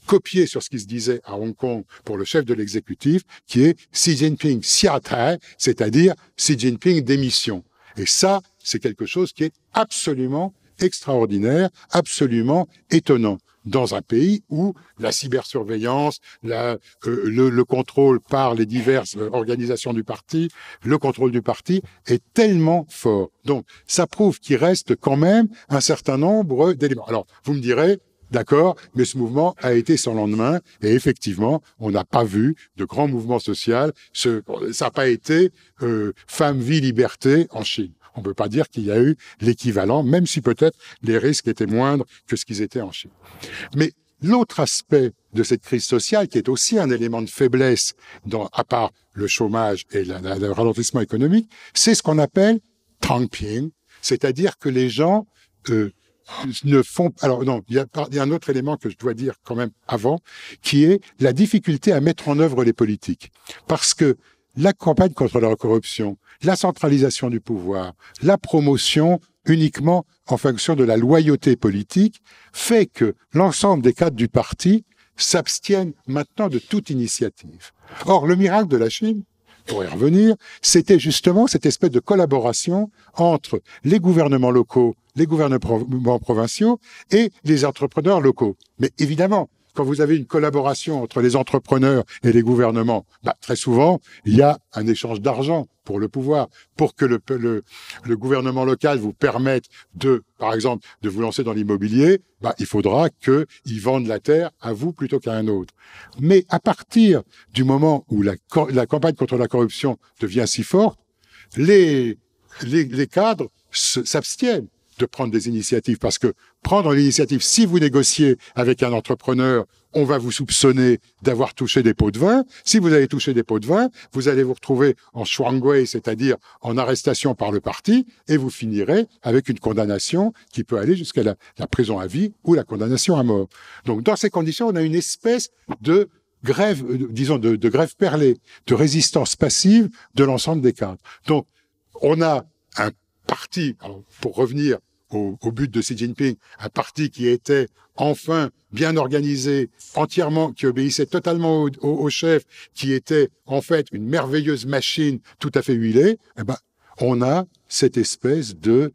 copié sur ce qui se disait à Hong Kong pour le chef de l'exécutif, qui est Xi Jinping Xiatai, c'est-à-dire Xi Jinping démission. Et ça, c'est quelque chose qui est absolument extraordinaire, absolument étonnant, dans un pays où la cybersurveillance, le contrôle par les diverses organisations du parti, le contrôle du parti est tellement fort. Donc, ça prouve qu'il reste quand même un certain nombre d'éléments. Alors, vous me direz, d'accord, mais ce mouvement a été sans lendemain, et effectivement, on n'a pas vu de grand mouvement social. Ça n'a pas été femme, vie, liberté en Chine. On ne peut pas dire qu'il y a eu l'équivalent, même si peut-être les risques étaient moindres que ce qu'ils étaient en Chine. Mais l'autre aspect de cette crise sociale, qui est aussi un élément de faiblesse, à part le chômage et le ralentissement économique, c'est ce qu'on appelle Tangping, c'est-à-dire que les gens ne font... Alors non, il y a un autre élément que je dois dire quand même avant, qui est la difficulté à mettre en œuvre les politiques. Parce que la campagne contre la corruption, la centralisation du pouvoir, la promotion uniquement en fonction de la loyauté politique, fait que l'ensemble des cadres du parti s'abstiennent maintenant de toute initiative. Or, le miracle de la Chine, pour y revenir, c'était justement cette espèce de collaboration entre les gouvernements locaux, les gouvernements provinciaux et les entrepreneurs locaux. Mais évidemment, quand vous avez une collaboration entre les entrepreneurs et les gouvernements, très souvent, il y a un échange d'argent pour le pouvoir, pour que le gouvernement local vous permette par exemple, de vous lancer dans l'immobilier, il faudra qu'ils vendent la terre à vous plutôt qu'à un autre. Mais à partir du moment où la campagne contre la corruption devient si forte, les cadres s'abstiennent de prendre des initiatives, parce que prendre l'initiative, si vous négociez avec un entrepreneur, on va vous soupçonner d'avoir touché des pots de vin. Si vous avez touché des pots de vin, vous allez vous retrouver en shuangwei, c'est-à-dire en arrestation par le parti, et vous finirez avec une condamnation qui peut aller jusqu'à la prison à vie ou la condamnation à mort. Donc, dans ces conditions, on a une espèce de grève, de grève perlée, de résistance passive de l'ensemble des cadres. Donc, on a un parti, alors, pour revenir au but de Xi Jinping, un parti qui était enfin bien organisé, entièrement, qui obéissait totalement au chef, qui était en fait une merveilleuse machine tout à fait huilée, on a cette espèce de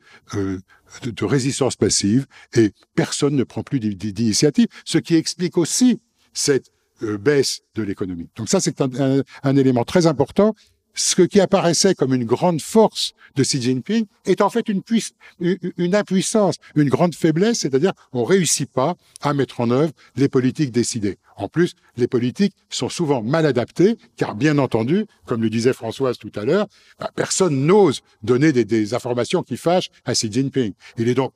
résistance passive et personne ne prend plus d'initiative, ce qui explique aussi cette baisse de l'économie. Donc ça, c'est un élément très important. Ce qui apparaissait comme une grande force de Xi Jinping est en fait une impuissance, une grande faiblesse, c'est-à-dire on ne réussit pas à mettre en œuvre les politiques décidées. En plus, les politiques sont souvent mal adaptées, car bien entendu, comme le disait Françoise tout à l'heure, personne n'ose donner des informations qui fâchent à Xi Jinping. Il est donc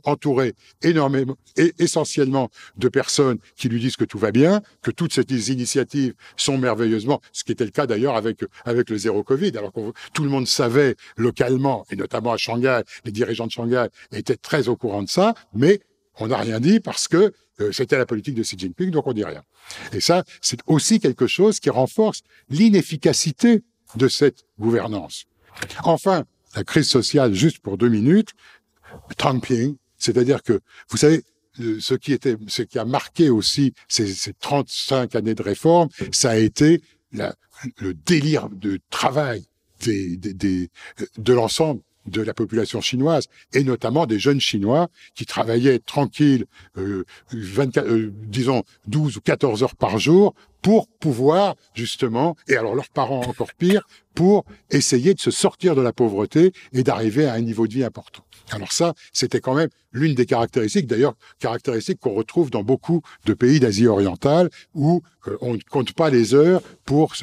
entouré énormément et essentiellement de personnes qui lui disent que tout va bien, que toutes ces initiatives sont merveilleusement, ce qui était le cas d'ailleurs avec le zéro Covid, alors que tout le monde savait localement, et notamment à Shanghai, les dirigeants de Shanghai étaient très au courant de ça, mais on n'a rien dit parce que c'était la politique de Xi Jinping, donc on dit rien. Et ça, c'est aussi quelque chose qui renforce l'inefficacité de cette gouvernance. Enfin, la crise sociale, juste pour 2 minutes, Tangping, c'est-à-dire que, vous savez, ce qui a marqué aussi ces 35 années de réforme, ça a été le délire de travail de l'ensemble de la population chinoise, et notamment des jeunes Chinois qui travaillaient tranquilles, 12 ou 14 heures par jour, pour pouvoir, justement, et alors leurs parents encore pire, pour essayer de se sortir de la pauvreté et d'arriver à un niveau de vie important. Alors ça, c'était quand même l'une des caractéristiques, d'ailleurs, caractéristiques qu'on retrouve dans beaucoup de pays d'Asie orientale, où on ne compte pas les heures pour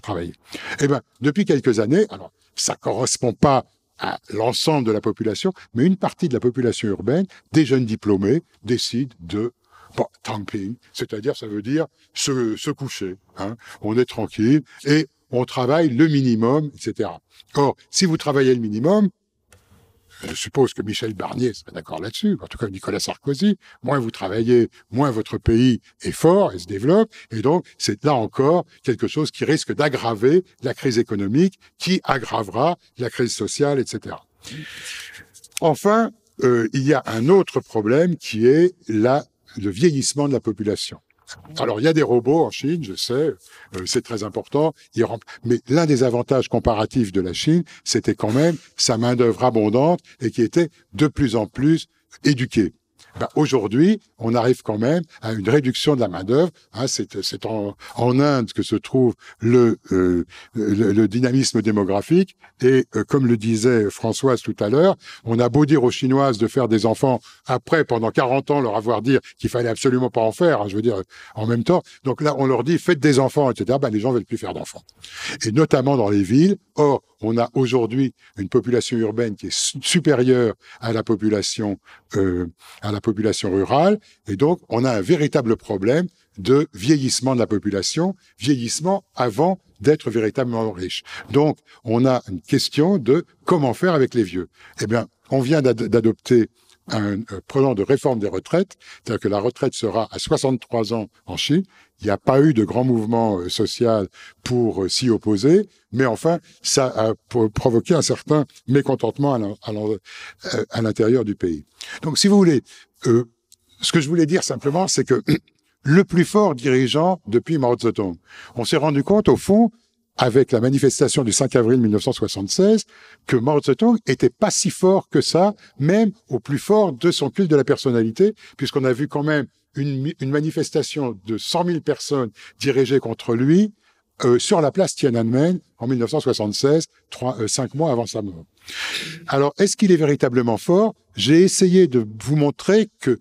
travailler. Eh ben, depuis quelques années, alors, ça correspond pas à l'ensemble de la population, mais une partie de la population urbaine, des jeunes diplômés, décident de Tangping, c'est-à-dire, ça veut dire se coucher. On est tranquille et on travaille le minimum, etc. Or, si vous travaillez le minimum, je suppose que Michel Barnier serait d'accord là-dessus, en tout cas Nicolas Sarkozy, moins vous travaillez, moins votre pays est fort et se développe, et donc c'est là encore quelque chose qui risque d'aggraver la crise économique, qui aggravera la crise sociale, etc. Enfin, il y a un autre problème qui est le vieillissement de la population. Alors, il y a des robots en Chine, je sais, c'est très important. Mais l'un des avantages comparatifs de la Chine, c'était quand même sa main-d'œuvre abondante et qui était de plus en plus éduquée. Aujourd'hui, on arrive quand même à une réduction de la main-d'œuvre. C'est en Inde que se trouve le dynamisme démographique. Et comme le disait Françoise tout à l'heure, on a beau dire aux Chinoises de faire des enfants, après, pendant 40 ans, leur avoir dit qu'il fallait absolument pas en faire, je veux dire, en même temps. Donc là, on leur dit, faites des enfants, etc. Les gens veulent plus faire d'enfants. Et notamment dans les villes. Or, on a aujourd'hui une population urbaine qui est supérieure à la population rurale, et donc on a un véritable problème de vieillissement de la population, vieillissement avant d'être véritablement riche. Donc, on a une question de comment faire avec les vieux. Eh bien, on vient d'adopter un plan de réforme des retraites, c'est-à-dire que la retraite sera à 63 ans en Chine. Il n'y a pas eu de grand mouvement social pour s'y opposer, mais enfin, ça a provoqué un certain mécontentement à l'intérieur du pays. Donc, si vous voulez, ce que je voulais dire simplement, c'est que le plus fort dirigeant depuis Mao Zedong, on s'est rendu compte, au fond, avec la manifestation du 5 avril 1976, que Mao Zedong était pas si fort que ça, même au plus fort de son culte de la personnalité, puisqu'on a vu quand même une manifestation de 100 000 personnes dirigées contre lui sur la place Tiananmen en 1976, 5 mois avant sa mort. Alors, est-ce qu'il est véritablement fort? J'ai essayé de vous montrer que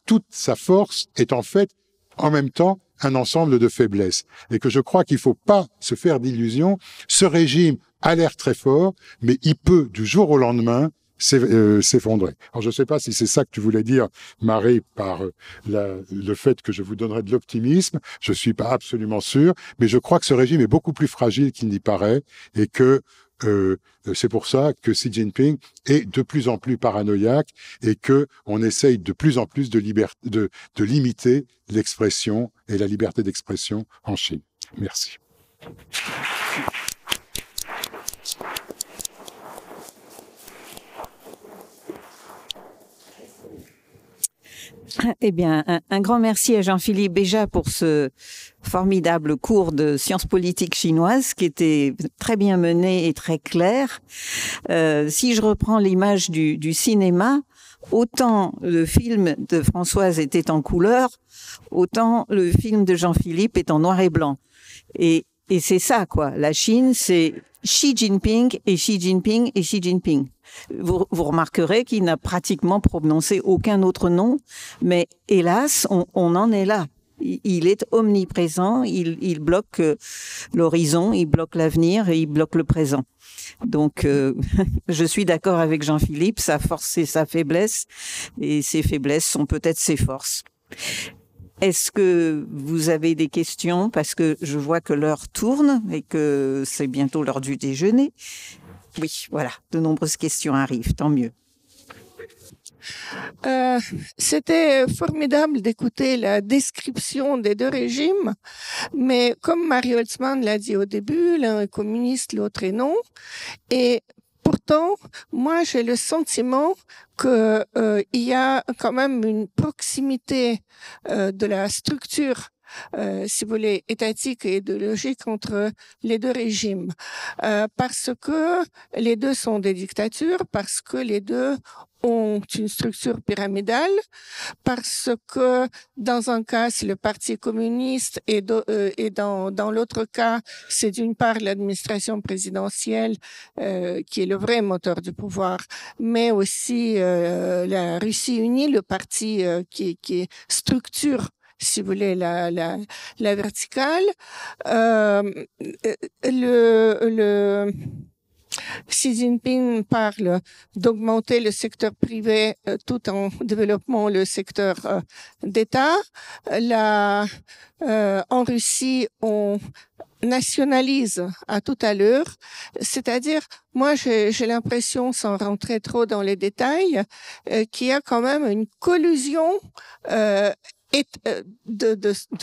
toute sa force est en fait, en même temps, un ensemble de faiblesses. Et que je crois qu'il ne faut pas se faire d'illusions. Ce régime a l'air très fort, mais il peut, du jour au lendemain, s'effondrer. Alors, je ne sais pas si c'est ça que tu voulais dire, Marie, par le fait que je vous donnerais de l'optimisme. Je suis pas absolument sûr, mais je crois que ce régime est beaucoup plus fragile qu'il n'y paraît, et que c'est pour ça que Xi Jinping est de plus en plus paranoïaque, et que on essaye de plus en plus de limiter l'expression et la liberté d'expression en Chine. Merci. Eh bien, un grand merci à Jean-Philippe Béja pour ce formidable cours de sciences politiques chinoises qui était très bien mené et très clair. Si je reprends l'image du cinéma, autant le film de Françoise était en couleur, autant le film de Jean-Philippe est en noir et blanc. Et c'est ça, quoi. La Chine, c'est Xi Jinping et Xi Jinping et Xi Jinping. Vous remarquerez qu'il n'a pratiquement prononcé aucun autre nom, mais hélas, on en est là. Il est omniprésent, il bloque l'horizon, il bloque l'avenir et il bloque le présent. Donc, je suis d'accord avec Jean-Philippe, sa force c'est sa faiblesse, et ses faiblesses sont peut-être ses forces. Est-ce que vous avez des questions? Parce que je vois que l'heure tourne et que c'est bientôt l'heure du déjeuner. Oui, voilà, de nombreuses questions arrivent, tant mieux. C'était formidable d'écouter la description des deux régimes, mais comme Marie Holtzman l'a dit au début, l'un est communiste, l'autre est non. Et pourtant, moi, j'ai le sentiment que il y a quand même une proximité de la structure, si vous voulez, étatique et idéologique entre les deux régimes, parce que les deux sont des dictatures, parce que les deux ont une structure pyramidale, parce que dans un cas, c'est le Parti communiste et dans l'autre cas, c'est d'une part l'administration présidentielle qui est le vrai moteur du pouvoir, mais aussi la Russie unie, le parti qui structure, si vous voulez, la verticale. Xi Jinping parle d'augmenter le secteur privé tout en développant le secteur d'État. En Russie, on nationalise à tout à l'heure, c'est-à-dire, moi j'ai l'impression, sans rentrer trop dans les détails, qu'il y a quand même une collusion de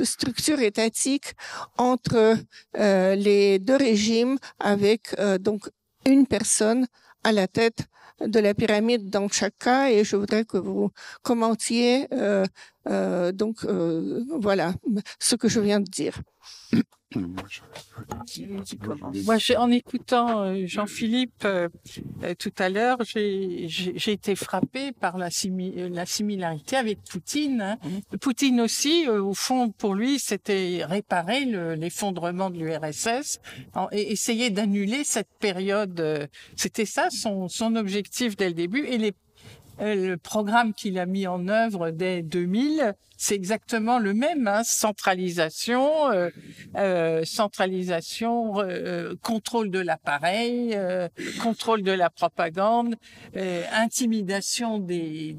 structures étatiques entre les deux régimes, avec donc une personne à la tête de la pyramide dans chaque cas, et je voudrais que vous commentiez voilà ce que je viens de dire. Moi, en écoutant Jean-Philippe tout à l'heure, j'ai été frappée par la similarité avec Poutine. Hein. Poutine aussi, au fond, pour lui, c'était réparer l'effondrement de l'URSS et essayer d'annuler cette période. C'était ça son objectif dès le début. Et le programme qu'il a mis en œuvre dès 2000, c'est exactement le même, hein, centralisation, contrôle de l'appareil, contrôle de la propagande, intimidation des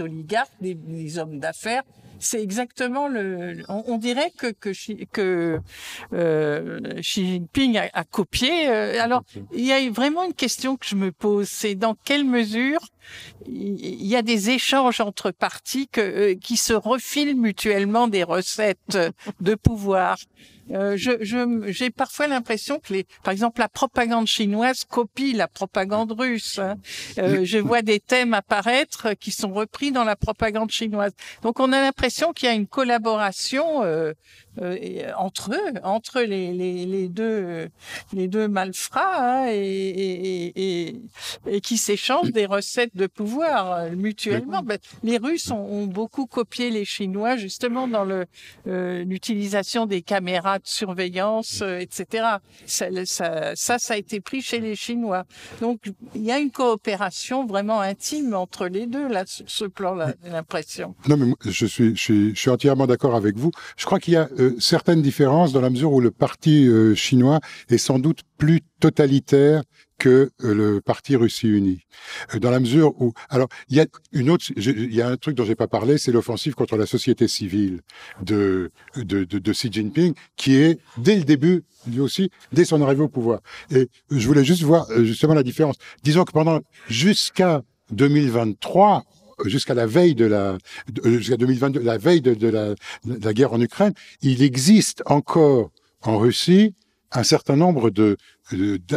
oligarques, des hommes d'affaires. C'est exactement on dirait que Xi Jinping a copié. Alors, il y a vraiment une question que je me pose, c'est dans quelle mesure il y a des échanges entre partis qui se refilent mutuellement des recettes de pouvoir. J'ai parfois l'impression que par exemple, la propagande chinoise copie la propagande russe. Hein. Je vois des thèmes apparaître qui sont repris dans la propagande chinoise. Donc, on a l'impression qu'il y a une collaboration entre les deux malfrats, hein, et qui s'échangent des recettes de pouvoir mutuellement. Ben, les Russes ont beaucoup copié les Chinois justement dans l'utilisation des caméras de surveillance, etc. Ça a été pris chez les Chinois. Donc il y a une coopération vraiment intime entre les deux là sur ce plan-là, j'ai l'impression. Non, mais je suis entièrement d'accord avec vous. Je crois qu'il y a certaines différences dans la mesure où le parti chinois est sans doute plus totalitaire que le parti Russie unie. Dans la mesure où, alors, il y a un truc dont j'ai pas parlé, c'est l'offensive contre la société civile de Xi Jinping, qui est dès le début, lui aussi, dès son arrivée au pouvoir. Et je voulais juste voir justement la différence. Disons que jusqu'à 2023, jusqu'à la veille jusqu'à 2022, la veille de la guerre en Ukraine, il existe encore en Russie un certain nombre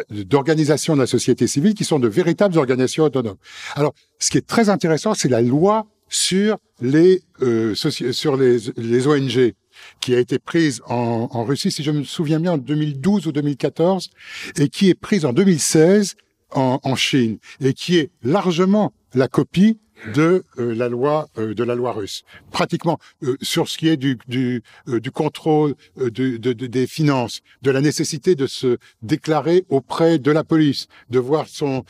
d'organisations de la société civile qui sont de véritables organisations autonomes. Alors, ce qui est très intéressant, c'est la loi sur les ONG qui a été prise en Russie, si je me souviens bien, en 2012 ou 2014, et qui est prise en 2016 en Chine, et qui est largement la copie de la loi russe, pratiquement sur ce qui est du contrôle des finances, de la nécessité de se déclarer auprès de la police, de voir ses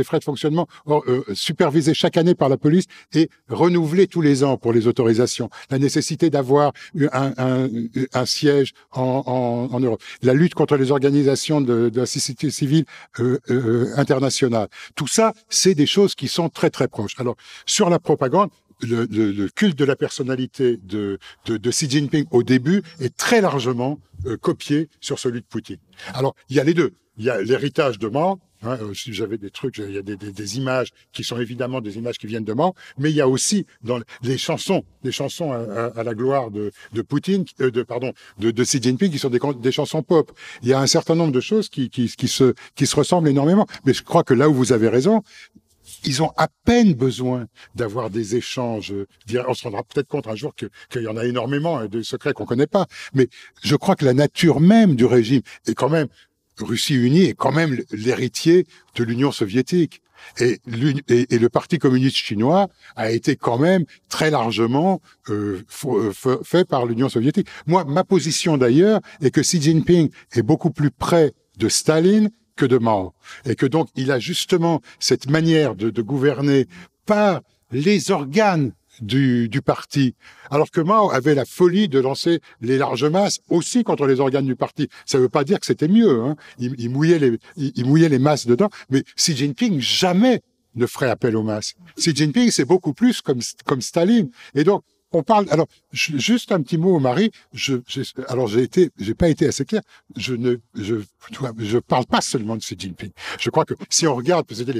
frais de fonctionnement supervisés chaque année par la police et renouvelés tous les ans pour les autorisations, la nécessité d'avoir un siège en Europe, la lutte contre les organisations de la société civile internationale. Tout ça, c'est des choses qui sont très très proches. Alors, sur la propagande, le culte de la personnalité de Xi Jinping au début est très largement copié sur celui de Poutine. Alors, il y a les deux. Il y a l'héritage de Mao. Hein, si j'avais des trucs, il y a des images qui sont évidemment des images qui viennent de Mao, mais il y a aussi dans les chansons à la gloire de Poutine, de Xi Jinping, qui sont des chansons pop. Il y a un certain nombre de choses qui se ressemblent énormément. Mais je crois que là où vous avez raison, ils ont à peine besoin d'avoir des échanges. On se rendra peut-être compte un jour qu'il y en a énormément, de secrets qu'on connaît pas. Mais je crois que la nature même du régime est quand même, Russie unie est quand même l'héritier de l'Union soviétique. Et le Parti communiste chinois a été quand même très largement fait par l'Union soviétique. Moi, ma position d'ailleurs est que Xi Jinping est beaucoup plus près de Staline que de Mao. Et que donc, il a justement cette manière de gouverner par les organes du parti, alors que Mao avait la folie de lancer les larges masses aussi contre les organes du parti. Ça ne veut pas dire que c'était mieux, hein. Il mouillait les masses dedans, mais Xi Jinping jamais ne ferait appel aux masses. Xi Jinping, c'est beaucoup plus comme Staline. Et donc, on parle. Alors, juste un petit mot, Marie. Alors, j'ai pas été assez clair. Je parle pas seulement de Xi Jinping. Je crois que si on regarde, c'était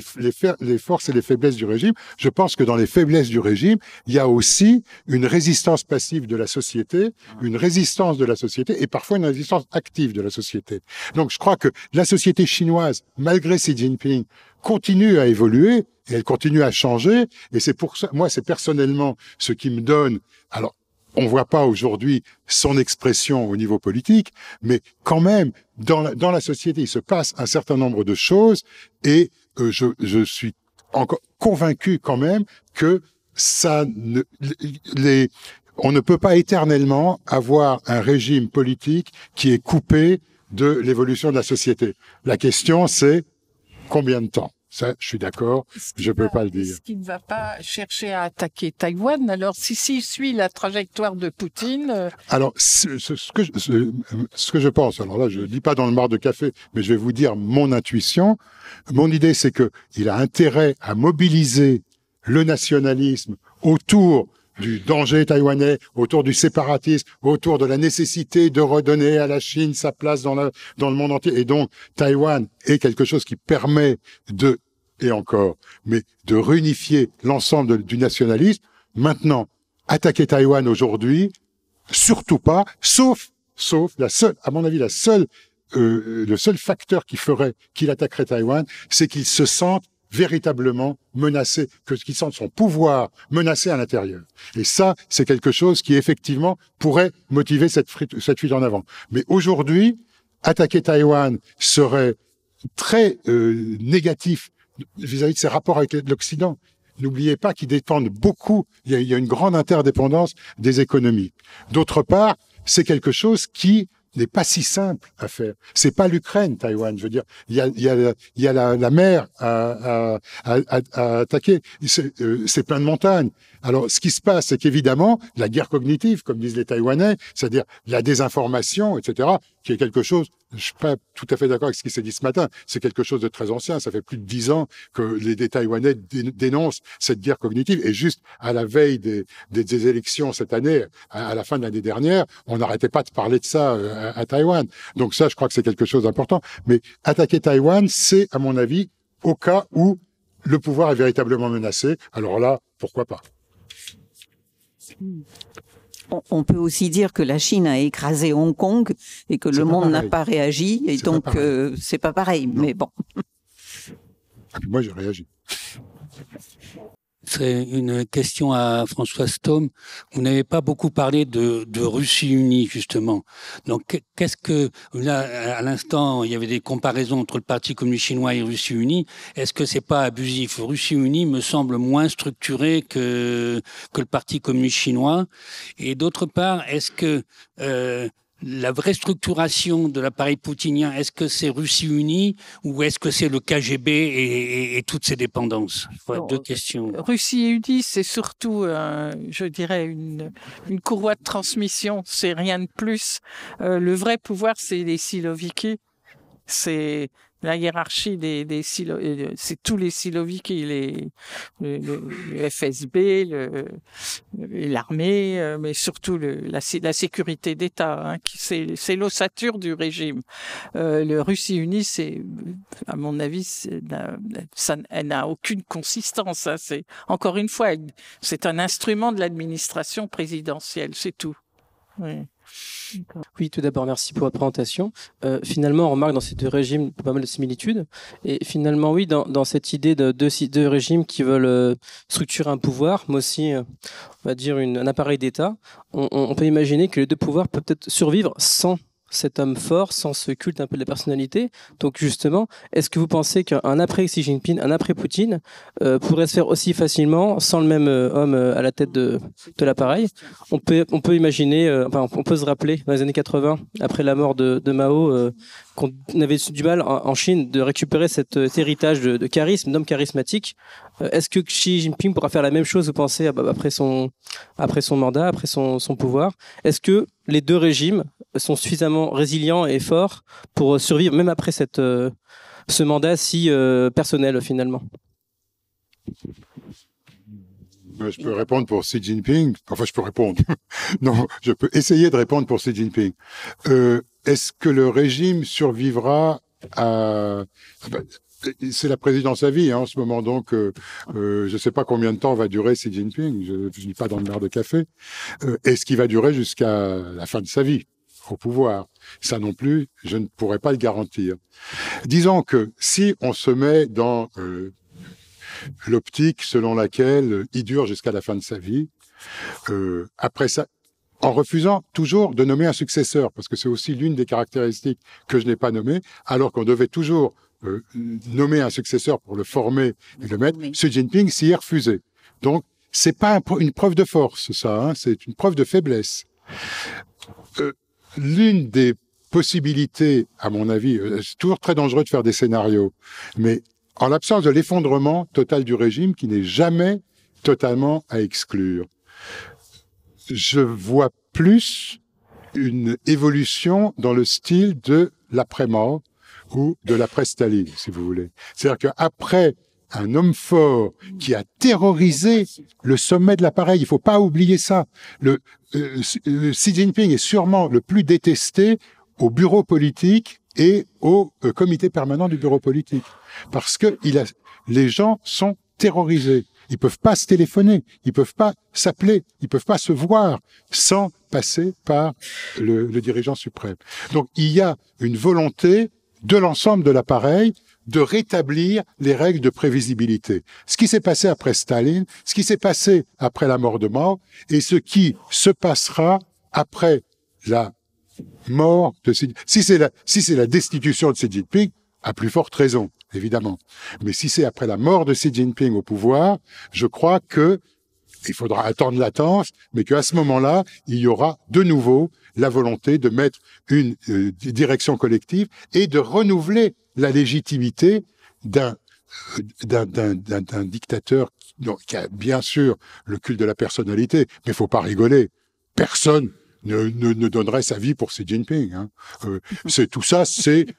les forces et les faiblesses du régime, je pense que dans les faiblesses du régime, il y a aussi une résistance passive de la société, une résistance de la société et parfois une résistance active de la société. Donc, je crois que la société chinoise, malgré Xi Jinping, continue à évoluer et elle continue à changer. Et c'est pour ça, moi, c'est personnellement ce qui me donne. Alors, on voit pas aujourd'hui son expression au niveau politique, mais quand même, dans la société, il se passe un certain nombre de choses et je suis encore convaincu quand même que on ne peut pas éternellement avoir un régime politique qui est coupé de l'évolution de la société. La question, c'est combien de temps? Ça, je suis d'accord, je peux pas le dire. Est-ce qu'il ne va pas chercher à attaquer Taïwan? Alors, s'il suit la trajectoire de Poutine... Alors, ce que je pense, alors là, je ne dis pas dans le mar de café, mais je vais vous dire mon intuition. Mon idée, c'est que il a intérêt à mobiliser le nationalisme autour du danger taïwanais, autour du séparatisme, autour de la nécessité de redonner à la Chine sa place dans le monde entier. Et donc, Taïwan est quelque chose qui permet de réunifier l'ensemble du nationalisme. Maintenant, attaquer Taïwan aujourd'hui, surtout pas, sauf à mon avis, le seul facteur qui ferait qu'il attaquerait Taïwan, c'est qu'il se sente véritablement menacé, qu'il sente son pouvoir menacé à l'intérieur. Et ça, c'est quelque chose qui, effectivement, pourrait motiver cette fuite en avant. Mais aujourd'hui, attaquer Taïwan serait très négatif vis-à-vis de ses rapports avec l'Occident. N'oubliez pas qu'ils dépendent beaucoup, il y a une grande interdépendance des économies. D'autre part, c'est quelque chose qui n'est pas si simple à faire. C'est pas l'Ukraine, Taïwan. Je veux dire, il y a la mer à attaquer. C'est plein de montagnes. Alors, ce qui se passe, c'est qu'évidemment, la guerre cognitive, comme disent les Taïwanais, c'est-à-dire la désinformation, etc., qui est quelque chose, je suis pas tout à fait d'accord avec ce qui s'est dit ce matin, c'est quelque chose de très ancien. Ça fait plus de 10 ans que les Taïwanais dénoncent cette guerre cognitive. Et juste à la veille des élections cette année, à la fin de l'année dernière, on n'arrêtait pas de parler de ça à Taïwan. Donc ça, je crois que c'est quelque chose d'important. Mais attaquer Taïwan, c'est, à mon avis, au cas où le pouvoir est véritablement menacé. Alors là, pourquoi pas? On peut aussi dire que la Chine a écrasé Hong Kong et que le monde n'a pas réagi, et donc c'est pas pareil. Non. Mais bon. Et puis moi, j'ai réagi. C'est une question à Françoise Thom. Vous n'avez pas beaucoup parlé de Russie unie, justement. Donc, qu'est-ce que, là, à l'instant, il y avait des comparaisons entre le Parti communiste chinois et Russie unie. Est-ce que c'est pas abusif? Russie unie me semble moins structuré que le Parti communiste chinois. Et d'autre part, est-ce que, la vraie structuration de l'appareil poutinien, est-ce que c'est Russie unie ou est-ce que c'est le KGB et toutes ses dépendances? Voilà, deux questions. Russie unie, c'est surtout, je dirais, une courroie de transmission. C'est rien de plus. Le vrai pouvoir, c'est les Siloviki. C'est la hiérarchie c'est tous les Siloviki, le FSB, l'armée, mais surtout la sécurité d'État, hein, c'est l'ossature du régime. Le Russie unie, c'est, à mon avis, elle n'a aucune consistance. Hein, encore une fois, c'est un instrument de l'administration présidentielle, c'est tout. Oui. Oui, tout d'abord, merci pour votre présentation. Finalement, on remarque dans ces deux régimes pas mal de similitudes. Et finalement, oui, dans cette idée de deux régimes qui veulent structurer un pouvoir, mais aussi, on va dire, un appareil d'État, on peut imaginer que les deux pouvoirs peuvent peut-être survivre sans cet homme fort, sans ce culte un peu de la personnalité. Donc justement, est-ce que vous pensez qu'un après Xi Jinping, un après Poutine, pourrait se faire aussi facilement sans le même homme à la tête de l'appareil? On peut imaginer, on peut se rappeler dans les années 80, après la mort de Mao, qu'on avait du mal en Chine de récupérer cet héritage de charisme, d'homme charismatique. Est-ce que Xi Jinping pourra faire la même chose, vous pensez, après son mandat, après son pouvoir? Est-ce que les deux régimes sont suffisamment résilients et forts pour survivre, même après ce mandat si personnel, finalement? Je peux répondre pour Xi Jinping. Enfin, je peux répondre. Non, je peux essayer de répondre pour Xi Jinping. Est-ce que le régime survivra à... C'est la présidence à vie en ce moment, donc je ne sais pas combien de temps va durer Xi Jinping. Je ne vis pas dans le verre de café. Est-ce qu'il va durer jusqu'à la fin de sa vie au pouvoir? Ça non plus, je ne pourrais pas le garantir. Disons que si on se met dans l'optique selon laquelle il dure jusqu'à la fin de sa vie, après ça, en refusant toujours de nommer un successeur, parce que c'est aussi l'une des caractéristiques que je n'ai pas nommées, alors qu'on devait toujours nommer un successeur pour le former et le mettre. Xi Jinping s'y est refusé. Donc, c'est pas une preuve de force, ça, hein, c'est une preuve de faiblesse. L'une des possibilités, à mon avis, c'est toujours très dangereux de faire des scénarios, mais en l'absence de l'effondrement total du régime, qui n'est jamais totalement à exclure, je vois plus une évolution dans le style de l'après-mort ou de l'après-Staline, si vous voulez. C'est-à-dire qu'après un homme fort qui a terrorisé le sommet de l'appareil, il faut pas oublier ça. Xi Jinping est sûrement le plus détesté au bureau politique et au comité permanent du bureau politique. Parce que les gens sont terrorisés. Ils peuvent pas se téléphoner, ils peuvent pas s'appeler, ils peuvent pas se voir sans passer par le dirigeant suprême. Donc il y a une volonté de l'ensemble de l'appareil de rétablir les règles de prévisibilité. Ce qui s'est passé après Staline, ce qui s'est passé après la mort de Mao, et ce qui se passera après la mort de Xi Jinping. Si c'est la destitution de Xi Jinping, à plus forte raison, évidemment. Mais si c'est après la mort de Xi Jinping au pouvoir, je crois que il faudra attendre latence, mais qu'à ce moment-là, il y aura de nouveau la volonté de mettre une direction collective et de renouveler la légitimité d'un dictateur qui a bien sûr le culte de la personnalité, mais il faut pas rigoler. Personne ne donnerait sa vie pour Xi Jinping. Hein. C'est tout ça,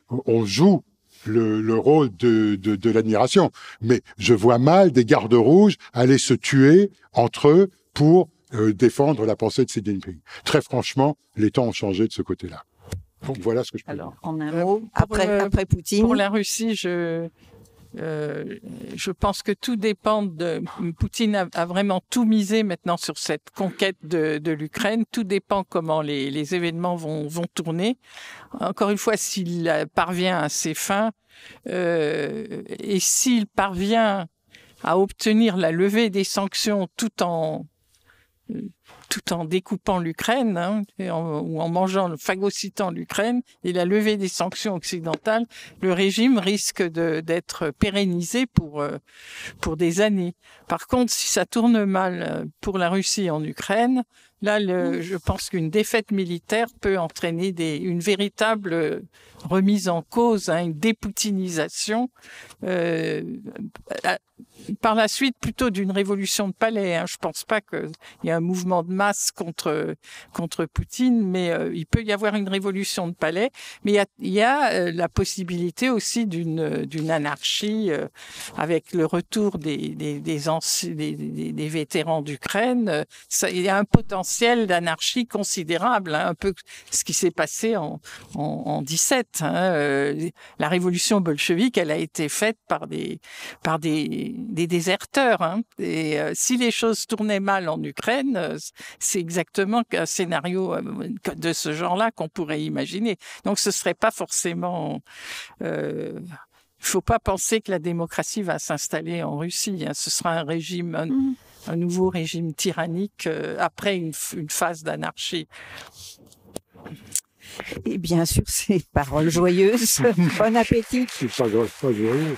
on joue le rôle de l'admiration. Mais je vois mal des gardes rouges aller se tuer entre eux pour défendre la pensée de Xi Jinping. Très franchement, les temps ont changé de ce côté-là. Donc voilà ce que je peux dire. Alors, en un mot, après Poutine... Pour la Russie, je pense que tout dépend de... Poutine a vraiment tout misé maintenant sur cette conquête de l'Ukraine. Tout dépend comment les événements vont tourner. Encore une fois, s'il parvient à ses fins et s'il parvient à obtenir la levée des sanctions tout en découpant l'Ukraine, hein, ou en phagocytant l'Ukraine, et la levée des sanctions occidentales, le régime risque d'être pérennisé pour des années. Par contre, si ça tourne mal pour la Russie en Ukraine, là, je pense qu'une défaite militaire peut entraîner une véritable remise en cause, hein, une dépoutinisation, par la suite plutôt d'une révolution de palais. Hein. Je pense pas qu'il y ait un mouvement de masse contre Poutine, mais il peut y avoir une révolution de palais. Mais il y a la possibilité aussi d'une anarchie avec le retour des vétérans d'Ukraine. Il y a un potentiel d'anarchie considérable, hein, un peu ce qui s'est passé en 17. Hein. La révolution bolchevique, elle a été faite par des déserteurs. Hein. Et si les choses tournaient mal en Ukraine, c'est exactement un scénario de ce genre-là qu'on pourrait imaginer. Donc ce serait pas forcément... il faut pas penser que la démocratie va s'installer en Russie. Hein. Ce sera un régime, un nouveau régime tyrannique après une phase d'anarchie. Et bien sûr, ces paroles joyeuses. Bon appétit. C'est pas joyeux.